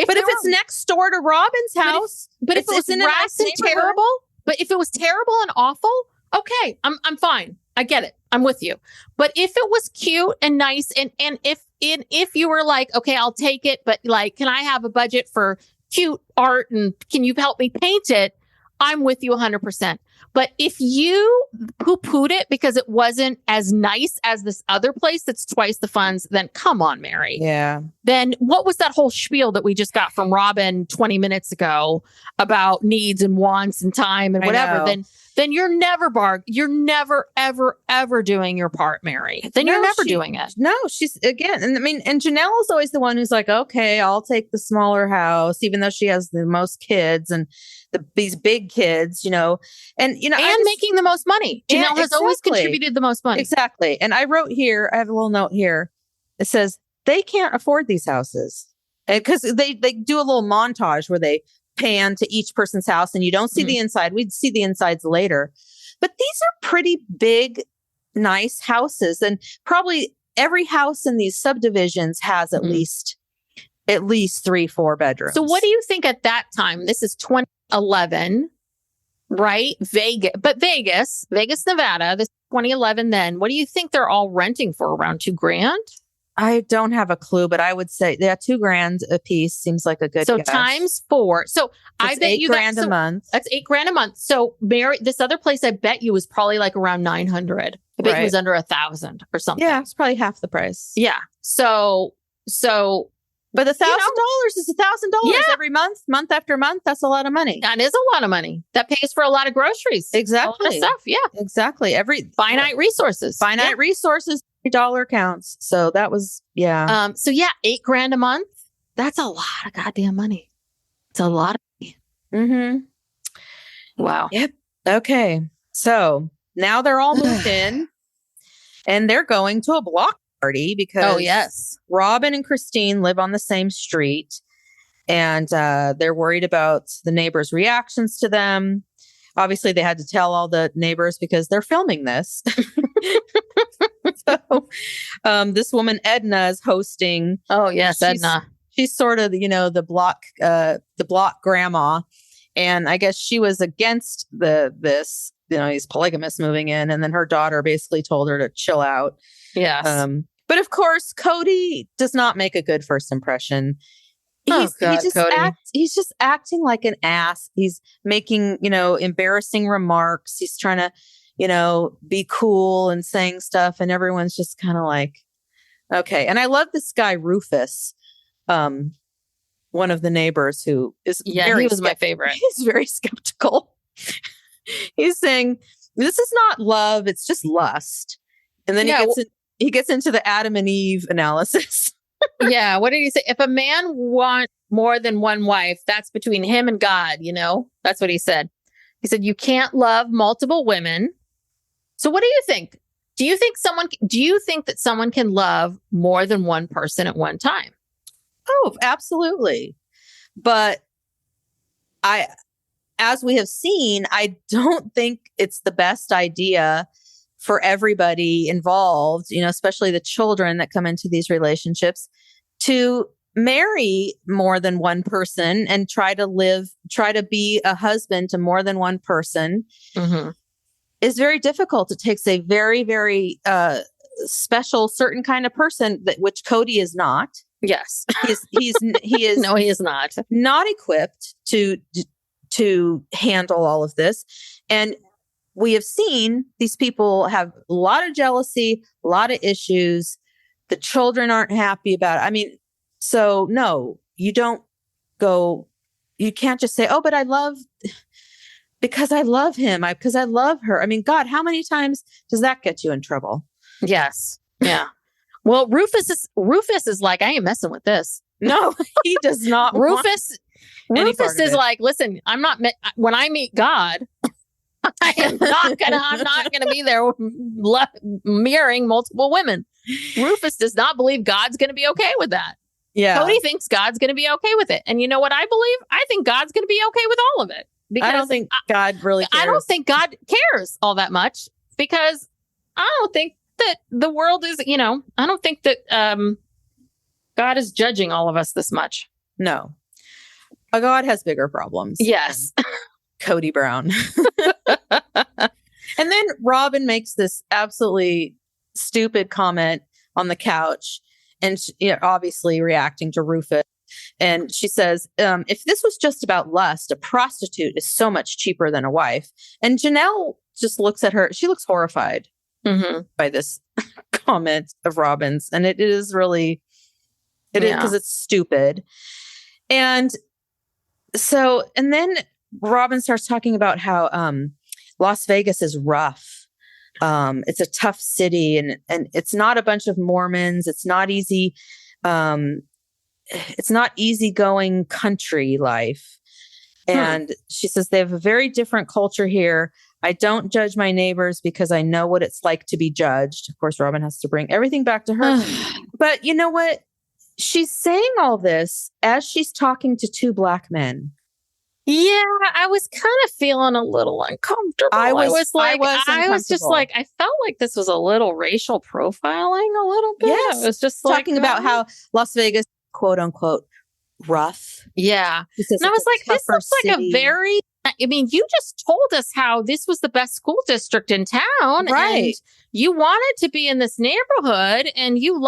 But if it's next door to Robyn's house, but if it was in a rats nice and terrible, but if it was terrible and awful, okay, I'm fine. I get it. I'm with you. But if it was cute and nice, and if you were like, okay, I'll take it, but like, can I have a budget for cute art and can you help me paint it? I'm with you 100%. But if you poo-pooed it because it wasn't as nice as this other place that's twice the funds, then come on, Meri. Yeah. Then what was that whole spiel that we just got from Robyn 20 minutes ago about needs and wants and time and whatever? Then you're never, ever doing your part, Meri. Then you're never doing it. No, she's again. And I mean, and Janelle is always the one who's like, okay, I'll take the smaller house, even though she has the most kids and these big kids, and making the most money. Janelle has always contributed the most money. Exactly. And I wrote here, I have a little note here. It says they can't afford these houses because they do a little montage where they pan to each person's house and you don't see the inside. We'd see the insides later, but these are pretty big, nice houses. And probably every house in these subdivisions has at least 3-4 bedrooms. So what do you think at that time? This is 2011, right? Vegas, Nevada, this 2011 then. What do you think they're all renting for? Around $2,000? I don't have a clue, but I would say $2,000 a piece seems like a good so guess. times 4. So I bet you $8,000 a month. That's $8,000 a month. So Meri, this other place, I bet you was probably like around 900. I bet it was under 1,000 or something. Yeah, it's probably half the price. Yeah. So, but $1,000 is $1,000 every month after month. That's a lot of money. That is a lot of money. That pays for a lot of groceries. Exactly. A lot of stuff. Yeah. Exactly. Finite resources. Resources. Every dollar counts. So that was, yeah. So yeah, $8,000 a month. That's a lot of goddamn money. It's a lot of money. Mm-hmm. Wow. Yep. Okay. So now they're all moved in and they're going to a block party because Robyn and Christine live on the same street and they're worried about the neighbors' reactions to them. Obviously, they had to tell all the neighbors because they're filming this. So this woman, Edna, is hosting. Oh, yes, Edna. She's sort of, the block grandma. And I guess she was against these polygamists moving in. And then her daughter basically told her to chill out. Yes. But of course, Kody does not make a good first impression. He's just acting like an ass. He's making, embarrassing remarks. He's trying to, be cool and saying stuff. And everyone's just kind of like, okay. And I love this guy, Rufus, one of the neighbors who is he was my favorite. He's very skeptical. He's saying, this is not love. It's just lust. And then he gets into the Adam and Eve analysis. Yeah. What did he say? If a man wants more than one wife, that's between him and God, That's what he said. He said, you can't love multiple women. So what do you think? Do you think that someone can love more than one person at one time? Oh, absolutely. But as we have seen, I don't think it's the best idea for everybody involved, especially the children that come into these relationships, to marry more than one person and try to be a husband to more than one person is very difficult. It takes a very, very special, certain kind of person which Kody is not. Yes. He is No, he is not equipped to handle all of this. And we have seen these people have a lot of jealousy, a lot of issues. The children aren't happy about it. I mean, so no, you can't just say, oh, but because I love him, because I love her. I mean, God, how many times does that get you in trouble? Yes. Yeah. Well, Rufus is like, I ain't messing with this. No, he does not. Rufus is like, listen, when I meet God, I'm not gonna be there marrying multiple women. Rufus does not believe God's gonna be okay with that. Yeah. Cody thinks God's gonna be okay with it. And you know what I believe? I think God's gonna be okay with all of it. Because I don't think God really cares. I don't think God cares all that much, because I don't think that the world is, I don't think that God is judging all of us this much. No. God has bigger problems. Yes. Kody Brown. And then Robyn makes this absolutely stupid comment on the couch, and obviously reacting to Rufus. And she says, if this was just about lust, a prostitute is so much cheaper than a wife. And Janelle just looks at her. She looks horrified by this comment of Robyn's. And it is really, is because it's stupid. And so, and then Robyn starts talking about how Las Vegas is rough. It's a tough city, and it's not a bunch of Mormons. It's not easy. It's not easygoing country life. And she says they have a very different culture here. I don't judge my neighbors because I know what it's like to be judged. Of course, Robyn has to bring everything back to her. But you know what? She's saying all this as she's talking to two Black men. Yeah, I was kind of feeling a little uncomfortable. I was just like, I felt like this was a little racial profiling a little bit. Yes. It was just talking about how Las Vegas, quote unquote, rough. Yeah. And I was like, this looks like a very, you just told us how this was the best school district in town. Right. And you wanted to be in this neighborhood, and you're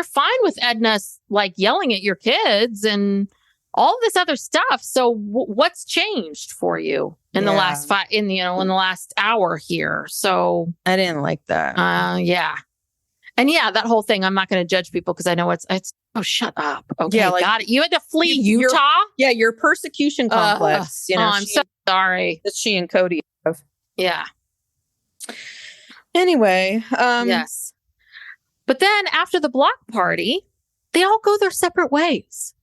fine with Edna like yelling at your kids and all this other stuff. So what's changed for you in the last in the last hour here? So I didn't like that. Yeah. And that whole thing, I'm not going to judge people because I know it's, oh, shut up. Okay. Yeah, got it. You had to flee Utah? Your persecution complex. I'm so sorry. That she and Kody have. Yeah. Anyway. Yes. But then after the block party, they all go their separate ways.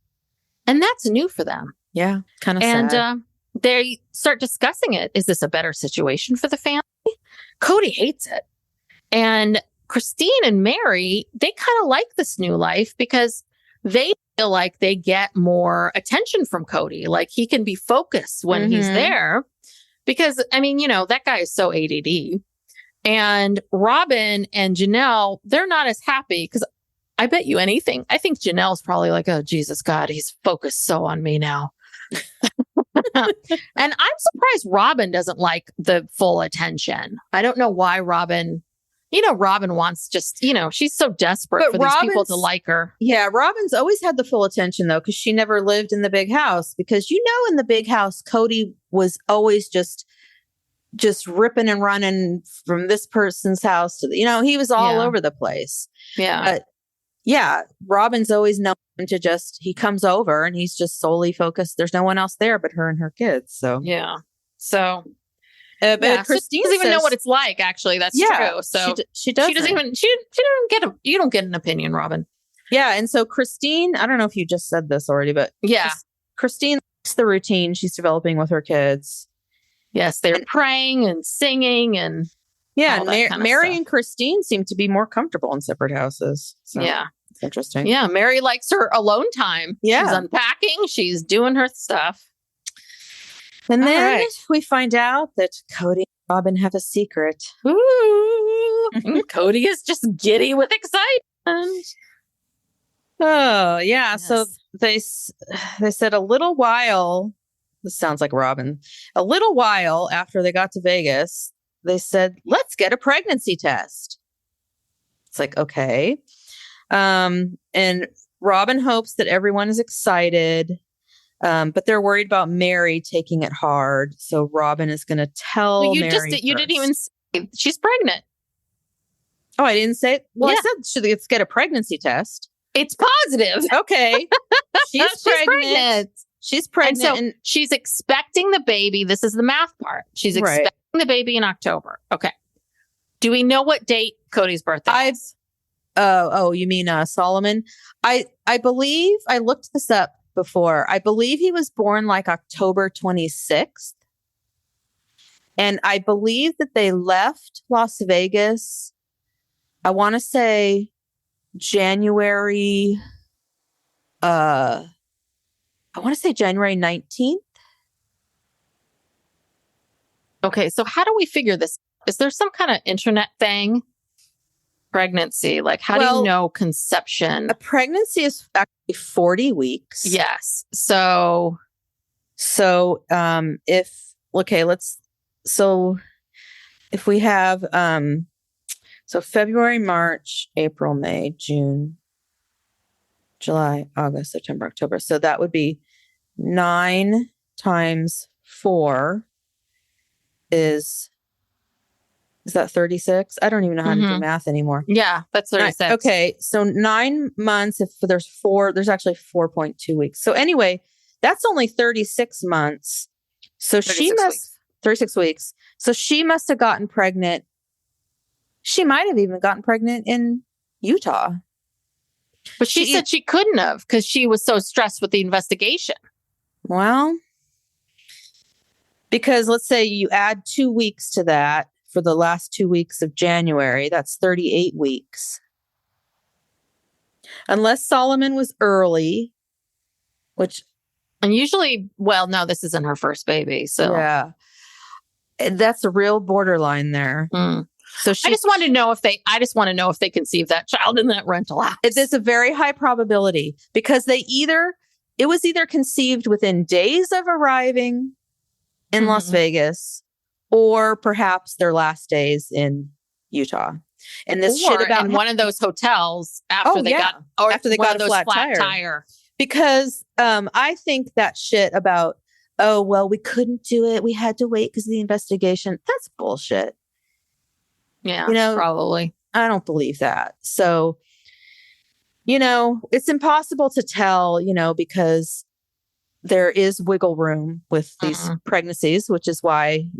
And that's new for them. Yeah, kind of sad. And they start discussing it. Is this a better situation for the family? Kody hates it. And Christine and Meri, they kind of like this new life because they feel like they get more attention from Kody. Like he can be focused when he's there. Because, that guy is so ADD. And Robyn and Janelle, they're not as happy because I bet you anything. I think Janelle's probably like, oh, Jesus, God, he's focused so on me now. And I'm surprised Robyn doesn't like the full attention. I don't know why Robyn, Robyn wants just, she's so desperate for these people to like her. Yeah, Robyn's always had the full attention, though, because she never lived in the big house. Because, in the big house, Kody was always just ripping and running from this person's house to he was all over the place. Yeah. But Robyn's always known to he comes over and he's just solely focused. There's no one else there but her and her kids. So, yeah. So, but Christine doesn't even know what it's like. Actually, that's true. So she doesn't. She doesn't get you don't get an opinion, Robyn. Yeah. And so Christine, I don't know if you just said this already, but Christine likes the routine she's developing with her kids. Yes. They're praying and singing and Meri and Christine seem to be more comfortable in separate houses. So. Yeah. It's interesting. Yeah, Meri likes her alone time. Yeah. She's unpacking. She's doing her stuff. And then we find out that Kody Robyn have a secret. Ooh, Kody is just giddy with excitement. Oh, yeah. Yes. So they said a little while, this sounds like Robyn, a little while after they got to Vegas, they said, let's get a pregnancy test. It's like, okay. And Robyn hopes that everyone is excited, but they're worried about Meri taking it hard. So Robyn is going to tell Well, you Meri didn't even say she's pregnant. Oh, I didn't say it? Well, Yeah. I said let's get a pregnancy test. It's positive. Okay. She's pregnant. She's pregnant. And so she's expecting the baby. This is the math part. She's Right. expecting the baby in October. Okay. Do we know what date Cody's birthday is? Oh, you mean Solomon? I believe I looked this up before. I believe he was born like October 26th. And I believe that they left Las Vegas, I want to say January 19th. Okay. So how do we figure this? Is there some kind of internet thing? Pregnancy. Like, how do Well, you know conception? A pregnancy is actually 40 weeks. Yes. So If we have so February, March, April, May, June, July, August, September, October. So that would be 9 times 4 is that 36? I don't even know how to do math anymore. yeah, that's 36. Okay, so 9 months, if there's actually 4.2 weeks. So anyway, that's only 36 months. So 36 weeks. So she must have gotten pregnant. She might have even gotten pregnant in Utah. But she said she couldn't have because she was so stressed with the investigation. Well, because let's say you add 2 weeks to that for the last 2 weeks of January, that's 38 weeks. Unless Solomon was early, which... And usually, well, no, this isn't her first baby. So yeah, that's a real borderline there. So I just want to know if they conceived that child in that rental house. It is a very high probability because it was either conceived within days of arriving in Las Vegas or perhaps their last days in Utah. And this shit about in one of those hotels after they got a flat tire. Because I think that shit about, oh, well, we couldn't do it. We had to wait because of the investigation. That's bullshit. Yeah, probably. I don't believe that. So, it's impossible to tell, because there is wiggle room with these pregnancies, which is why,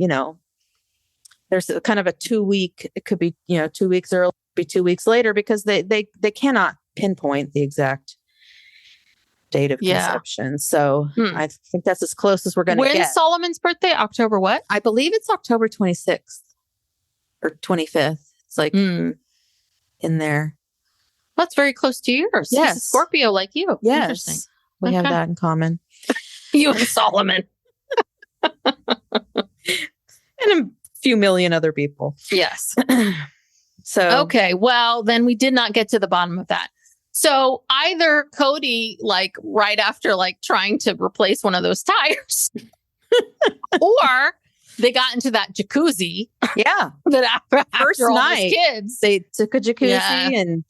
there's a kind of a 2 week, it could be, 2 weeks early, be 2 weeks later, because they cannot pinpoint the exact date of conception. So I think that's as close as we're going to get. When's Solomon's birthday? October what? I believe it's October 26th or 25th. It's like in there. That's very close to yours. Yes. He's a Scorpio like you. Yes. Interesting. We have that in common. You and Solomon. And a few million other people. Yes. So okay. Well, then we did not get to the bottom of that. So either Kody, right after trying to replace one of those tires, or they got into that jacuzzi. Yeah. That after First all night, those kids, they took a jacuzzi and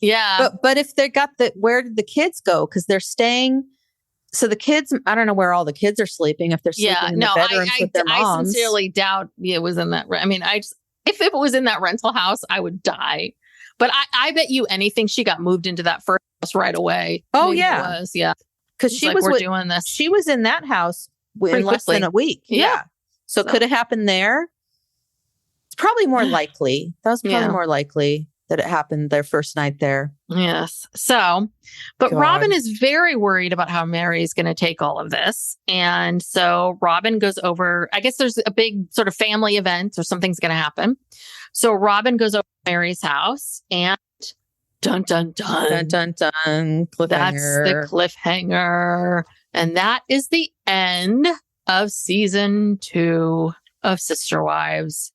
But if they got where did the kids go? Because they're staying. So the kids, I don't know where all the kids are sleeping. If they're sleeping in the bedrooms with their moms. I sincerely doubt it was in that. I mean, if it was in that rental house, I would die. But I bet you anything she got moved into that first house right away. Oh, Maybe yeah. It was, yeah. Because we're doing this. She was in that house in less than a week. Yeah. So could it happen there? It's probably more likely. That was probably more likely that it happened their first night there. Yes. So, but God. Robyn is very worried about how Meri is going to take all of this. And so Robyn goes over, I guess there's a big sort of family event or something's going to happen. So Robyn goes over to Meri's house and dun, dun, dun. Dun, dun, dun. Cliffhanger. That's the cliffhanger. And that is the end of season 2 of Sister Wives.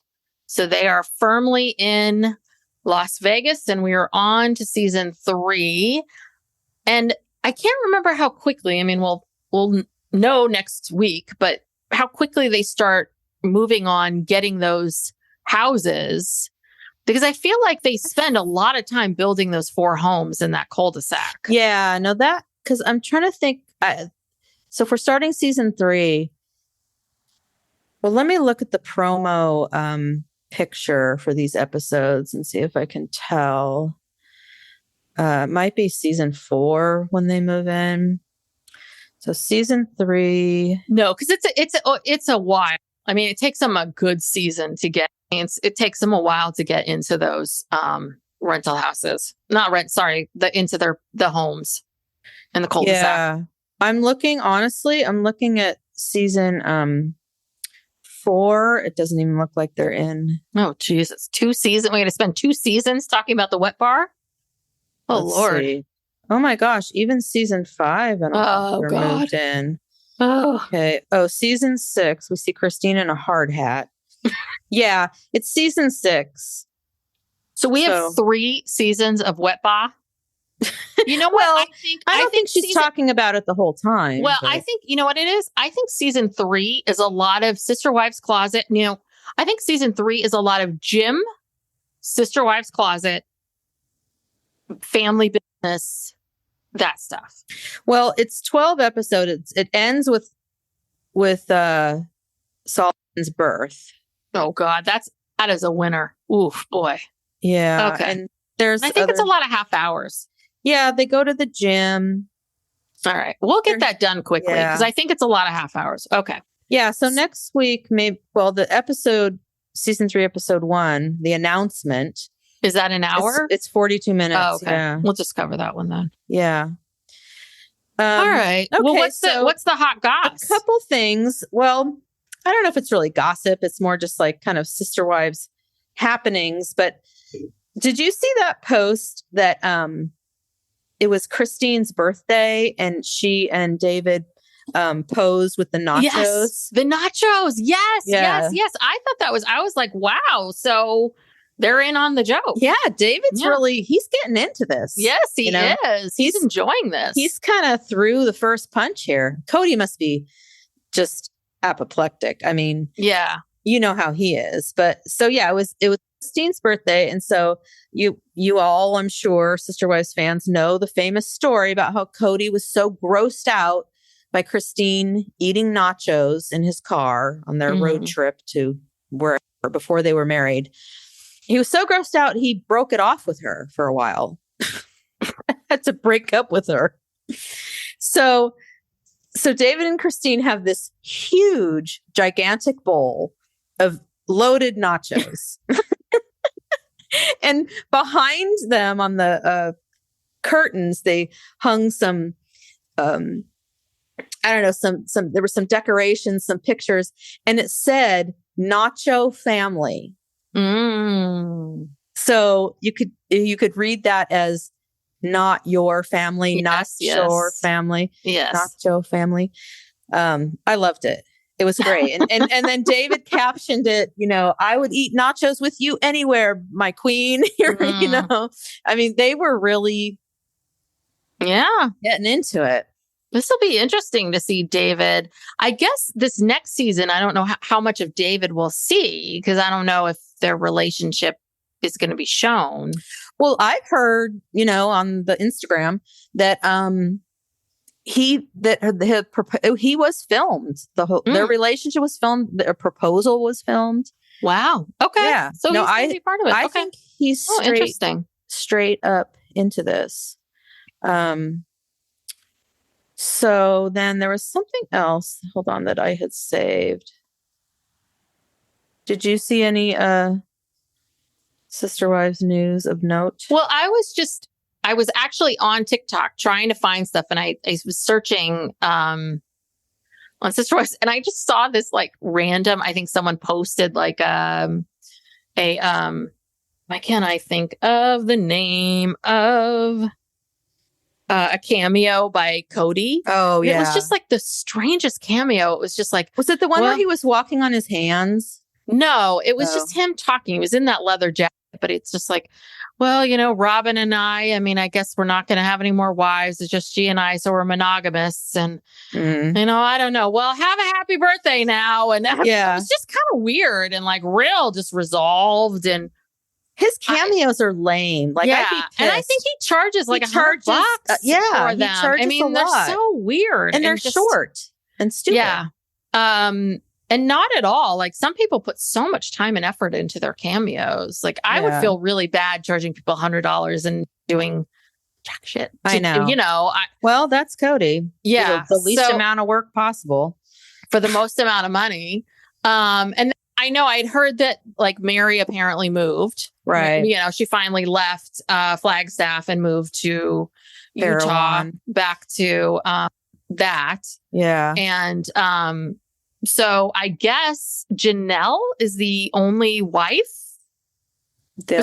So they are firmly in Las Vegas, and we are on to season 3. And I can't remember how quickly, I mean, we'll know next week, but how quickly they start moving on getting those houses, because I feel like they spend a lot of time building those 4 homes in that cul-de-sac. Yeah, no, that, because I'm trying to think. So if we're starting season 3, well, let me look at the promo picture for these episodes and see if I can tell. It might be season 4 when they move in. So season 3. No, because it's a while. I mean, it takes them a good season to get. It takes them a while to get into those rental houses. Into the homes and the cul-de-sac. Yeah, I'm looking at season 4. It doesn't even look like they're in. Oh, Jesus. 2 seasons. We're going to spend 2 seasons talking about the wet bar? Oh, Let's Lord. see. Oh, my gosh. Even season 5. Oh, God. Moved in. Oh. Okay. Oh, season 6. We see Christine in a hard hat. Yeah, it's season 6. So we have 3 seasons of wet bar. You know what? Well, I don't think she's talking about it the whole time. Well, but I think, you know what it is? I think season 3 is a lot of Sister Wives Closet. You know, I think season 3 is a lot of Jim, Sister Wives Closet, family business, that stuff. Well, it's 12 episodes. It ends with Solomon's birth. Oh God, that is a winner. Oof, boy. Yeah. Okay. And there's I think it's a lot of half hours. Yeah, they go to the gym. All right. We'll get that done quickly because I think it's a lot of half hours. Okay. Yeah. So next week, the episode, season 3, episode 1, the announcement. Is that an hour? It's 42 minutes. Oh, okay. Yeah. We'll just cover that one then. Yeah. All right. Okay, well, what's the hot goss? A couple things. Well, I don't know if it's really gossip. It's more just like kind of sister wives happenings. But did you see that post that it was Christine's birthday and she and David posed with the nachos? Yes, the nachos. Yes. I thought I was like, wow. So they're in on the joke. Yeah, David's he's getting into this. Yes, he is. He's enjoying this. He's kind of through the first punch here. Kody must be just apoplectic. I mean, yeah, you know how he is. But so yeah, it was Christine's birthday, and so you all, I'm sure, Sister Wives fans know the famous story about how Kody was so grossed out by Christine eating nachos in his car on their road trip to wherever before they were married. He was so grossed out, he broke it off with her for a while. Had to break up with her. So David and Christine have this huge, gigantic bowl of loaded nachos. And behind them on the curtains, they hung some, there were some decorations, some pictures, and it said Nacho Family. So you could read that as not your family, not your family. Yes. Nacho Family. I loved it. It was great. And then David captioned it, I would eat nachos with you anywhere, my queen. I mean, they were really getting into it. This will be interesting to see David. I guess this next season, I don't know how much of David we'll see because I don't know if their relationship is going to be shown. Well, I've heard, on the Instagram that he was filmed. Their relationship was filmed. Their proposal was filmed. Wow. Okay. Yeah. So he's going to be part of it. I think he's straight up into this. So then there was something else. Hold on, that I had saved. Did you see any Sister Wives news of note? Well, I was actually on TikTok trying to find stuff, and I was searching on Sister Wives, and I just saw this like random. I think someone posted like why can't I think of the name of a cameo by Kody? Oh, yeah. It was just like the strangest cameo. It was just like, was it the one where he was walking on his hands? No, it was Oh. just him talking. He was in that leather jacket, but it's just like, well, Robyn and I mean, I guess we're not going to have any more wives. It's just she and I. So we're monogamists. And, I don't know. Well, have a happy birthday now. And Yeah. it was just kind of weird and like real, just resolved. And His cameos are lame. Like, I'd be pissed. and I think he charges like $100 charges- yeah, for he them. charges I mean, a they're lot. so weird. and they're just- short and stupid. Yeah. And not at all. Like some people put so much time and effort into their cameos. Like I would Yeah. feel really bad charging people $100 and doing jack shit. I know. Well, that's Kody. Yeah. The least So- amount of work possible. For the most amount of money. And I know I'd heard that like Meri apparently moved. Right. She finally left Flagstaff and moved to Utah, Erewhon. back to that. Yeah. And so I guess Janelle is the only wife. Robyn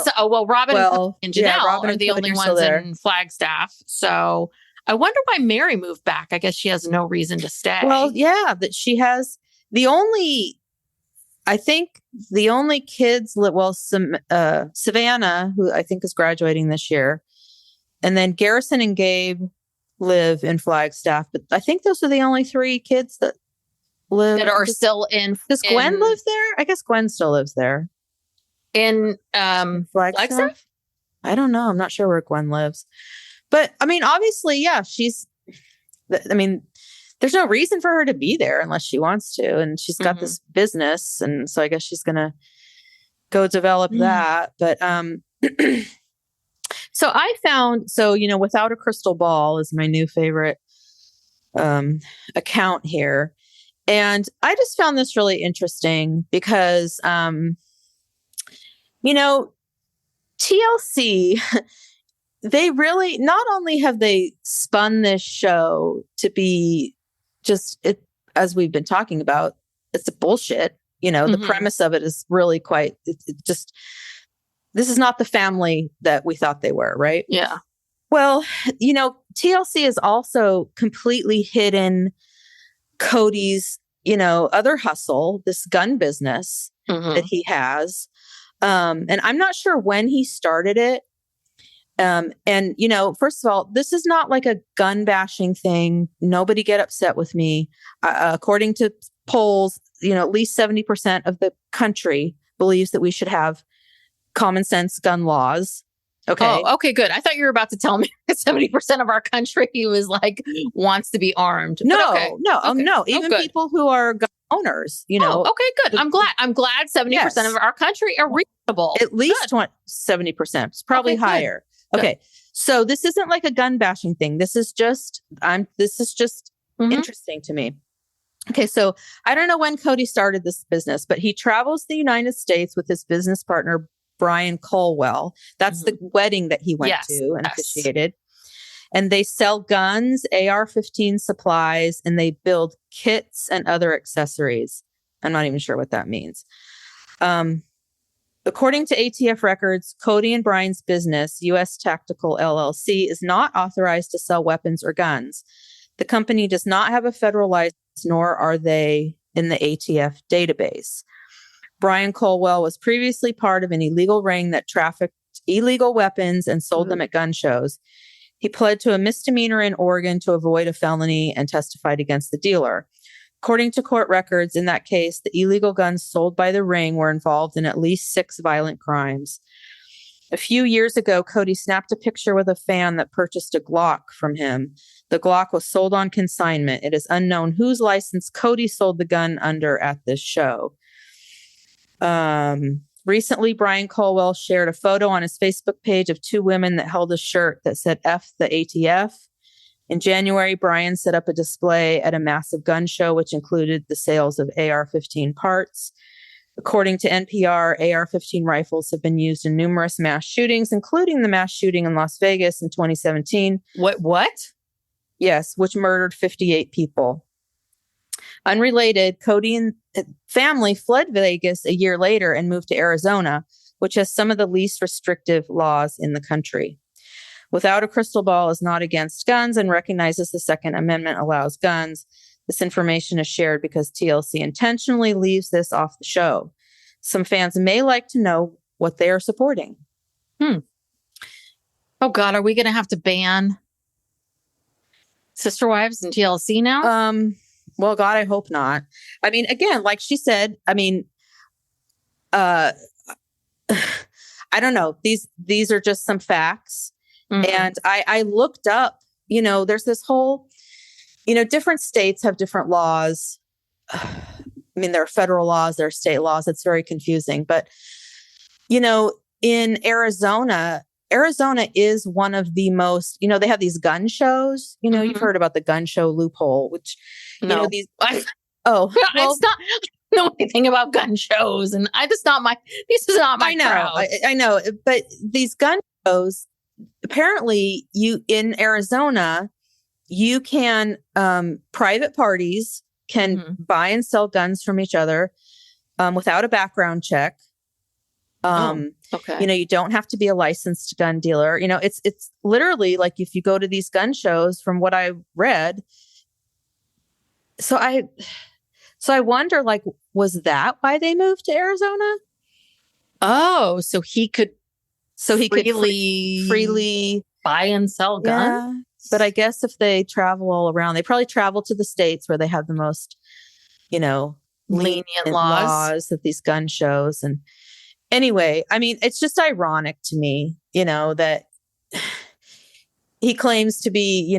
and Janelle Robyn are and the Kody only are still ones there. in Flagstaff. So I wonder why Meri moved back. I guess she has no reason to stay. Well, yeah, that she has I think the only kids, Savannah, who I think is graduating this year, and then Garrison and Gabe live in Flagstaff. But I think those are the only 3 kids that live. that are still in. Does Gwen live there? I guess Gwen still lives there. in Flagstaff? I don't know. I'm not sure where Gwen lives. But I mean, obviously, yeah, there's no reason for her to be there unless she wants to. And she's got this business. And so I guess she's going to go develop that. But so I found, Without a Crystal Ball is my new favorite account here. And I just found this really interesting because, TLC, they really, not only have they spun this show to be just, as we've been talking about, it's a bullshit. The premise of it is really quite, this is not the family that we thought they were, right? Yeah. Well, TLC has also completely hidden Kody's, other hustle, this gun business that he has. And I'm not sure when he started it. First of all, this is not like a gun bashing thing. Nobody get upset with me. According to polls, at least 70% of the country believes that we should have common sense gun laws. Okay. Oh, okay, good. I thought you were about to tell me that 70% of our country was like wants to be armed. No, But okay. no, Okay. no. Even good. people who are gun owners, okay, good. I'm glad 70% of our country are reasonable. at least 70%. It's probably Okay, good. higher. Good. Okay. So this isn't like a gun bashing thing. This is just interesting to me. Okay. So I don't know when Kody started this business, but he travels the United States with his business partner, Brian Colwell. That's the wedding that he went to and officiated. And they sell guns, AR-15 supplies, and they build kits and other accessories. I'm not even sure what that means. According to ATF records, Kody and Brian's business, U.S. Tactical LLC, is not authorized to sell weapons or guns. The company does not have a federal license, nor are they in the ATF database. Brian Colwell was previously part of an illegal ring that trafficked illegal weapons and sold them at gun shows. He pled to a misdemeanor in Oregon to avoid a felony and testified against the dealer. According to court records, in that case, the illegal guns sold by the ring were involved in at least 6 violent crimes. A few years ago, Kody snapped a picture with a fan that purchased a Glock from him. The Glock was sold on consignment. It is unknown whose license Kody sold the gun under at this show. Recently, Brian Colwell shared a photo on his Facebook page of 2 women that held a shirt that said F the ATF. In January, Brian set up a display at a massive gun show, which included the sales of AR-15 parts. According to NPR, AR-15 rifles have been used in numerous mass shootings, including the mass shooting in Las Vegas in 2017. What? Yes, which murdered 58 people. Unrelated, Kody and family fled Vegas a year later and moved to Arizona, which has some of the least restrictive laws in the country. Without a Crystal Ball is not against guns and recognizes the Second Amendment allows guns. This information is shared because TLC intentionally leaves this off the show. some fans may like to know what they are supporting. Oh God, are we going to have to ban Sister Wives and TLC now? Well, God, I hope not. I mean, again, like she said, I mean, I don't know. These are just some facts. And I looked up, there's this whole, different states have different laws. I mean, there are federal laws, there are state laws. It's very confusing. But, in Arizona is one of the most, they have these gun shows. You've heard about the gun show loophole, which, it's not. I don't know anything about gun shows, and this is not my crowd. I know, but these gun shows, apparently, in Arizona, you can private parties can buy and sell guns from each other without a background check. Okay. You don't have to be a licensed gun dealer. It's literally like if you go to these gun shows, from what I read. So I wonder, like, was that why they moved to Arizona? Oh, so he could freely buy and sell guns. Yeah. But I guess if they travel all around, they probably travel to the states where they have the most, lenient laws at these gun shows. And anyway, I mean, it's just ironic to me, that he claims to be,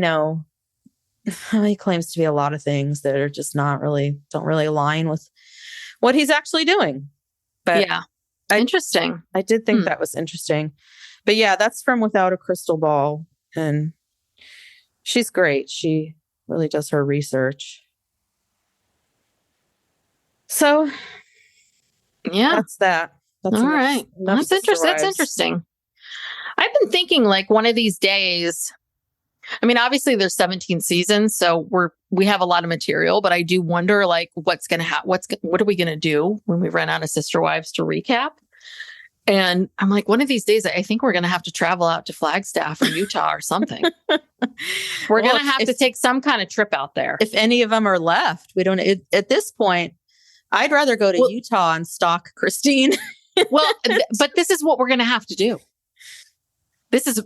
he claims to be a lot of things that are just don't really align with what he's actually doing. But yeah, interesting. I did think that was interesting. But yeah, that's from Without a Crystal Ball. And she's great. She really does her research. So yeah, that's that. That's all right. That's interesting. That's interesting. I've been thinking, like, one of these days, I mean, obviously there's 17 seasons, so we have a lot of material, but I do wonder, like, what's going to happen? What are we going to do when we run out of Sister Wives to recap? And I'm like, one of these days, I think we're going to have to travel out to Flagstaff or Utah or something. We're going to have to take some kind of trip out there. If any of them are left, we don't, at this point, I'd rather go to Utah and stalk Christine. Well, but this is what we're going to have to do. This is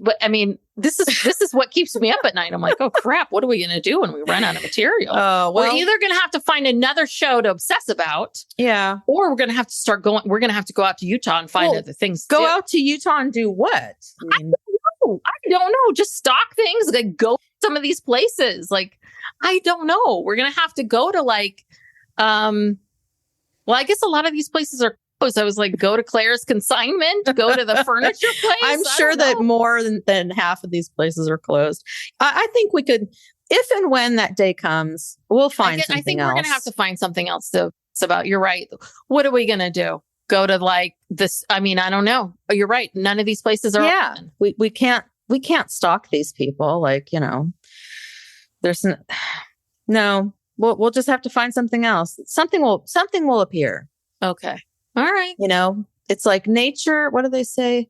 what keeps me up at night. I'm like, oh crap, what are we going to do when we run out of material? We're either going to have to find another show to obsess about. Yeah. Or we're going to have to we're going to have to go out to Utah and find other things. Go out to Utah and do what? I don't know. Just stalk things. Like, go to some of these places. Like, I don't know. We're going to have to go to, like, well, I guess a lot of these places are closed. I was like, go to Claire's Consignment, go to the furniture place. I'm sure that more than half of these places are closed. I think we could, if and when that day comes, we'll find something else. I think we're going to have to find something else to it's about. You're right. What are we going to do? Go to, like, this? I mean, I don't know. Oh, you're right. None of these places are open. We can't stalk these people. Like, there's no. We'll just have to find something else. Something will appear. Okay. All right. It's like nature. What do they say?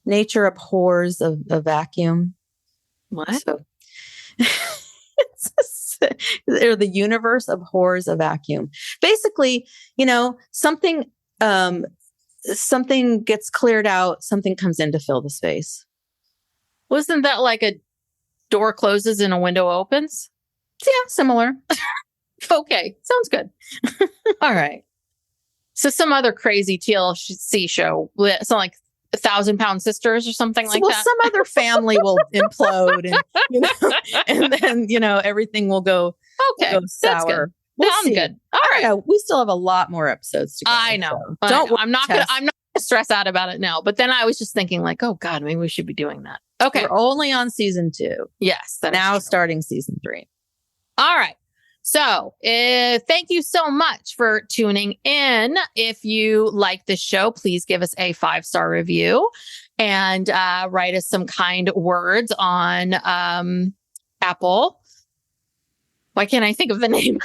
Nature abhors a vacuum. What? So, or the universe abhors a vacuum. Basically, something gets cleared out. Something comes in to fill the space. Wasn't that like a door closes and a window opens? Yeah, similar. Okay, sounds good. All right. So some other crazy TLC show, something like 1,000-Pound Sisters or something like that. Well, some other family will implode, and then everything will go sour. That's good. Sounds good. All right. We still have a lot more episodes to go. I know. I'm not gonna stress out about it now. But then I was just thinking, like, oh God, maybe we should be doing that. Okay. We're only on season 2. Yes. Now starting season 3. All right. So thank you so much for tuning in. If you like this show, please give us a 5-star review and write us some kind words on Apple. Why can't I think of the name?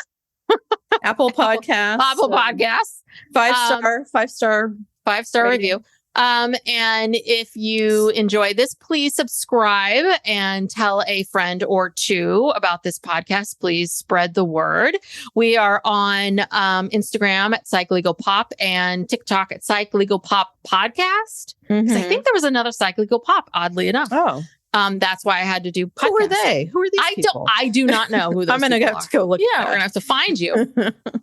Apple Podcasts. Apple Podcasts. 5-star. 5-star. 5-star review. And if you enjoy this, please subscribe and tell a friend or two about this podcast. Please spread the word. We are on Instagram at Psych Legal Pop and TikTok at Psych Legal Pop Podcast. 'Cause I think there was another Psych Legal Pop, oddly enough. Oh, that's why I had to do podcasts. who are they? Who are these people? I do not know who those I'm going to people have are. to go look. Yeah, we're gonna have to find you.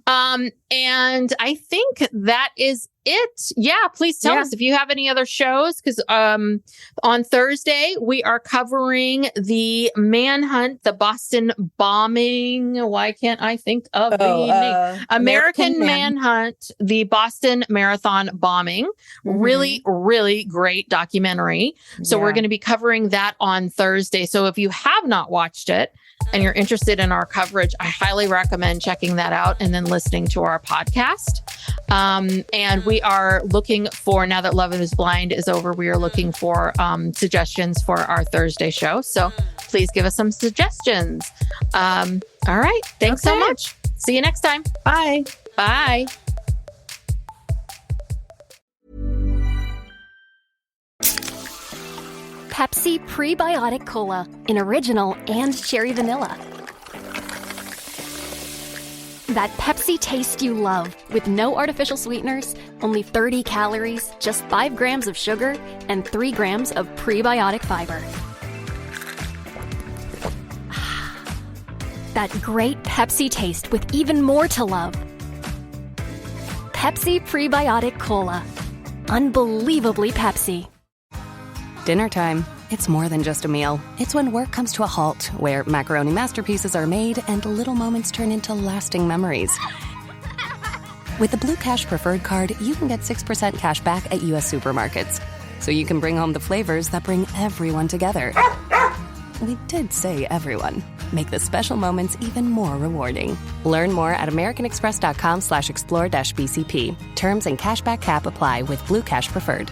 And I think that is it. Yeah, please tell us if you have any other shows, because on Thursday we are covering the manhunt, the Boston bombing. Why can't I think of the name? American Manhunt, the Boston Marathon bombing. Really, really great documentary. So we're going to be covering that on Thursday. So if you have not watched it and you're interested in our coverage, I highly recommend checking that out and then listening to our podcast. And we are looking for, now that Love Is Blind is over, we are looking for suggestions for our Thursday show. So please give us some suggestions. All right. Thanks so much. See you next time. Bye. Bye. Pepsi Prebiotic Cola in original and cherry vanilla. That Pepsi taste you love, with no artificial sweeteners, only 30 calories, just 5 grams of sugar, and 3 grams of prebiotic fiber. That great Pepsi taste with even more to love. Pepsi Prebiotic Cola. Unbelievably Pepsi. Dinner time. It's more than just a meal. It's when work comes to a halt, where macaroni masterpieces are made and little moments turn into lasting memories. With the Blue Cash Preferred Card, you can get 6% cash back at U.S. supermarkets. So you can bring home the flavors that bring everyone together. We did say everyone. Make the special moments even more rewarding. Learn more at americanexpress.com/explore-bcp. Terms and cashback cap apply with Blue Cash Preferred.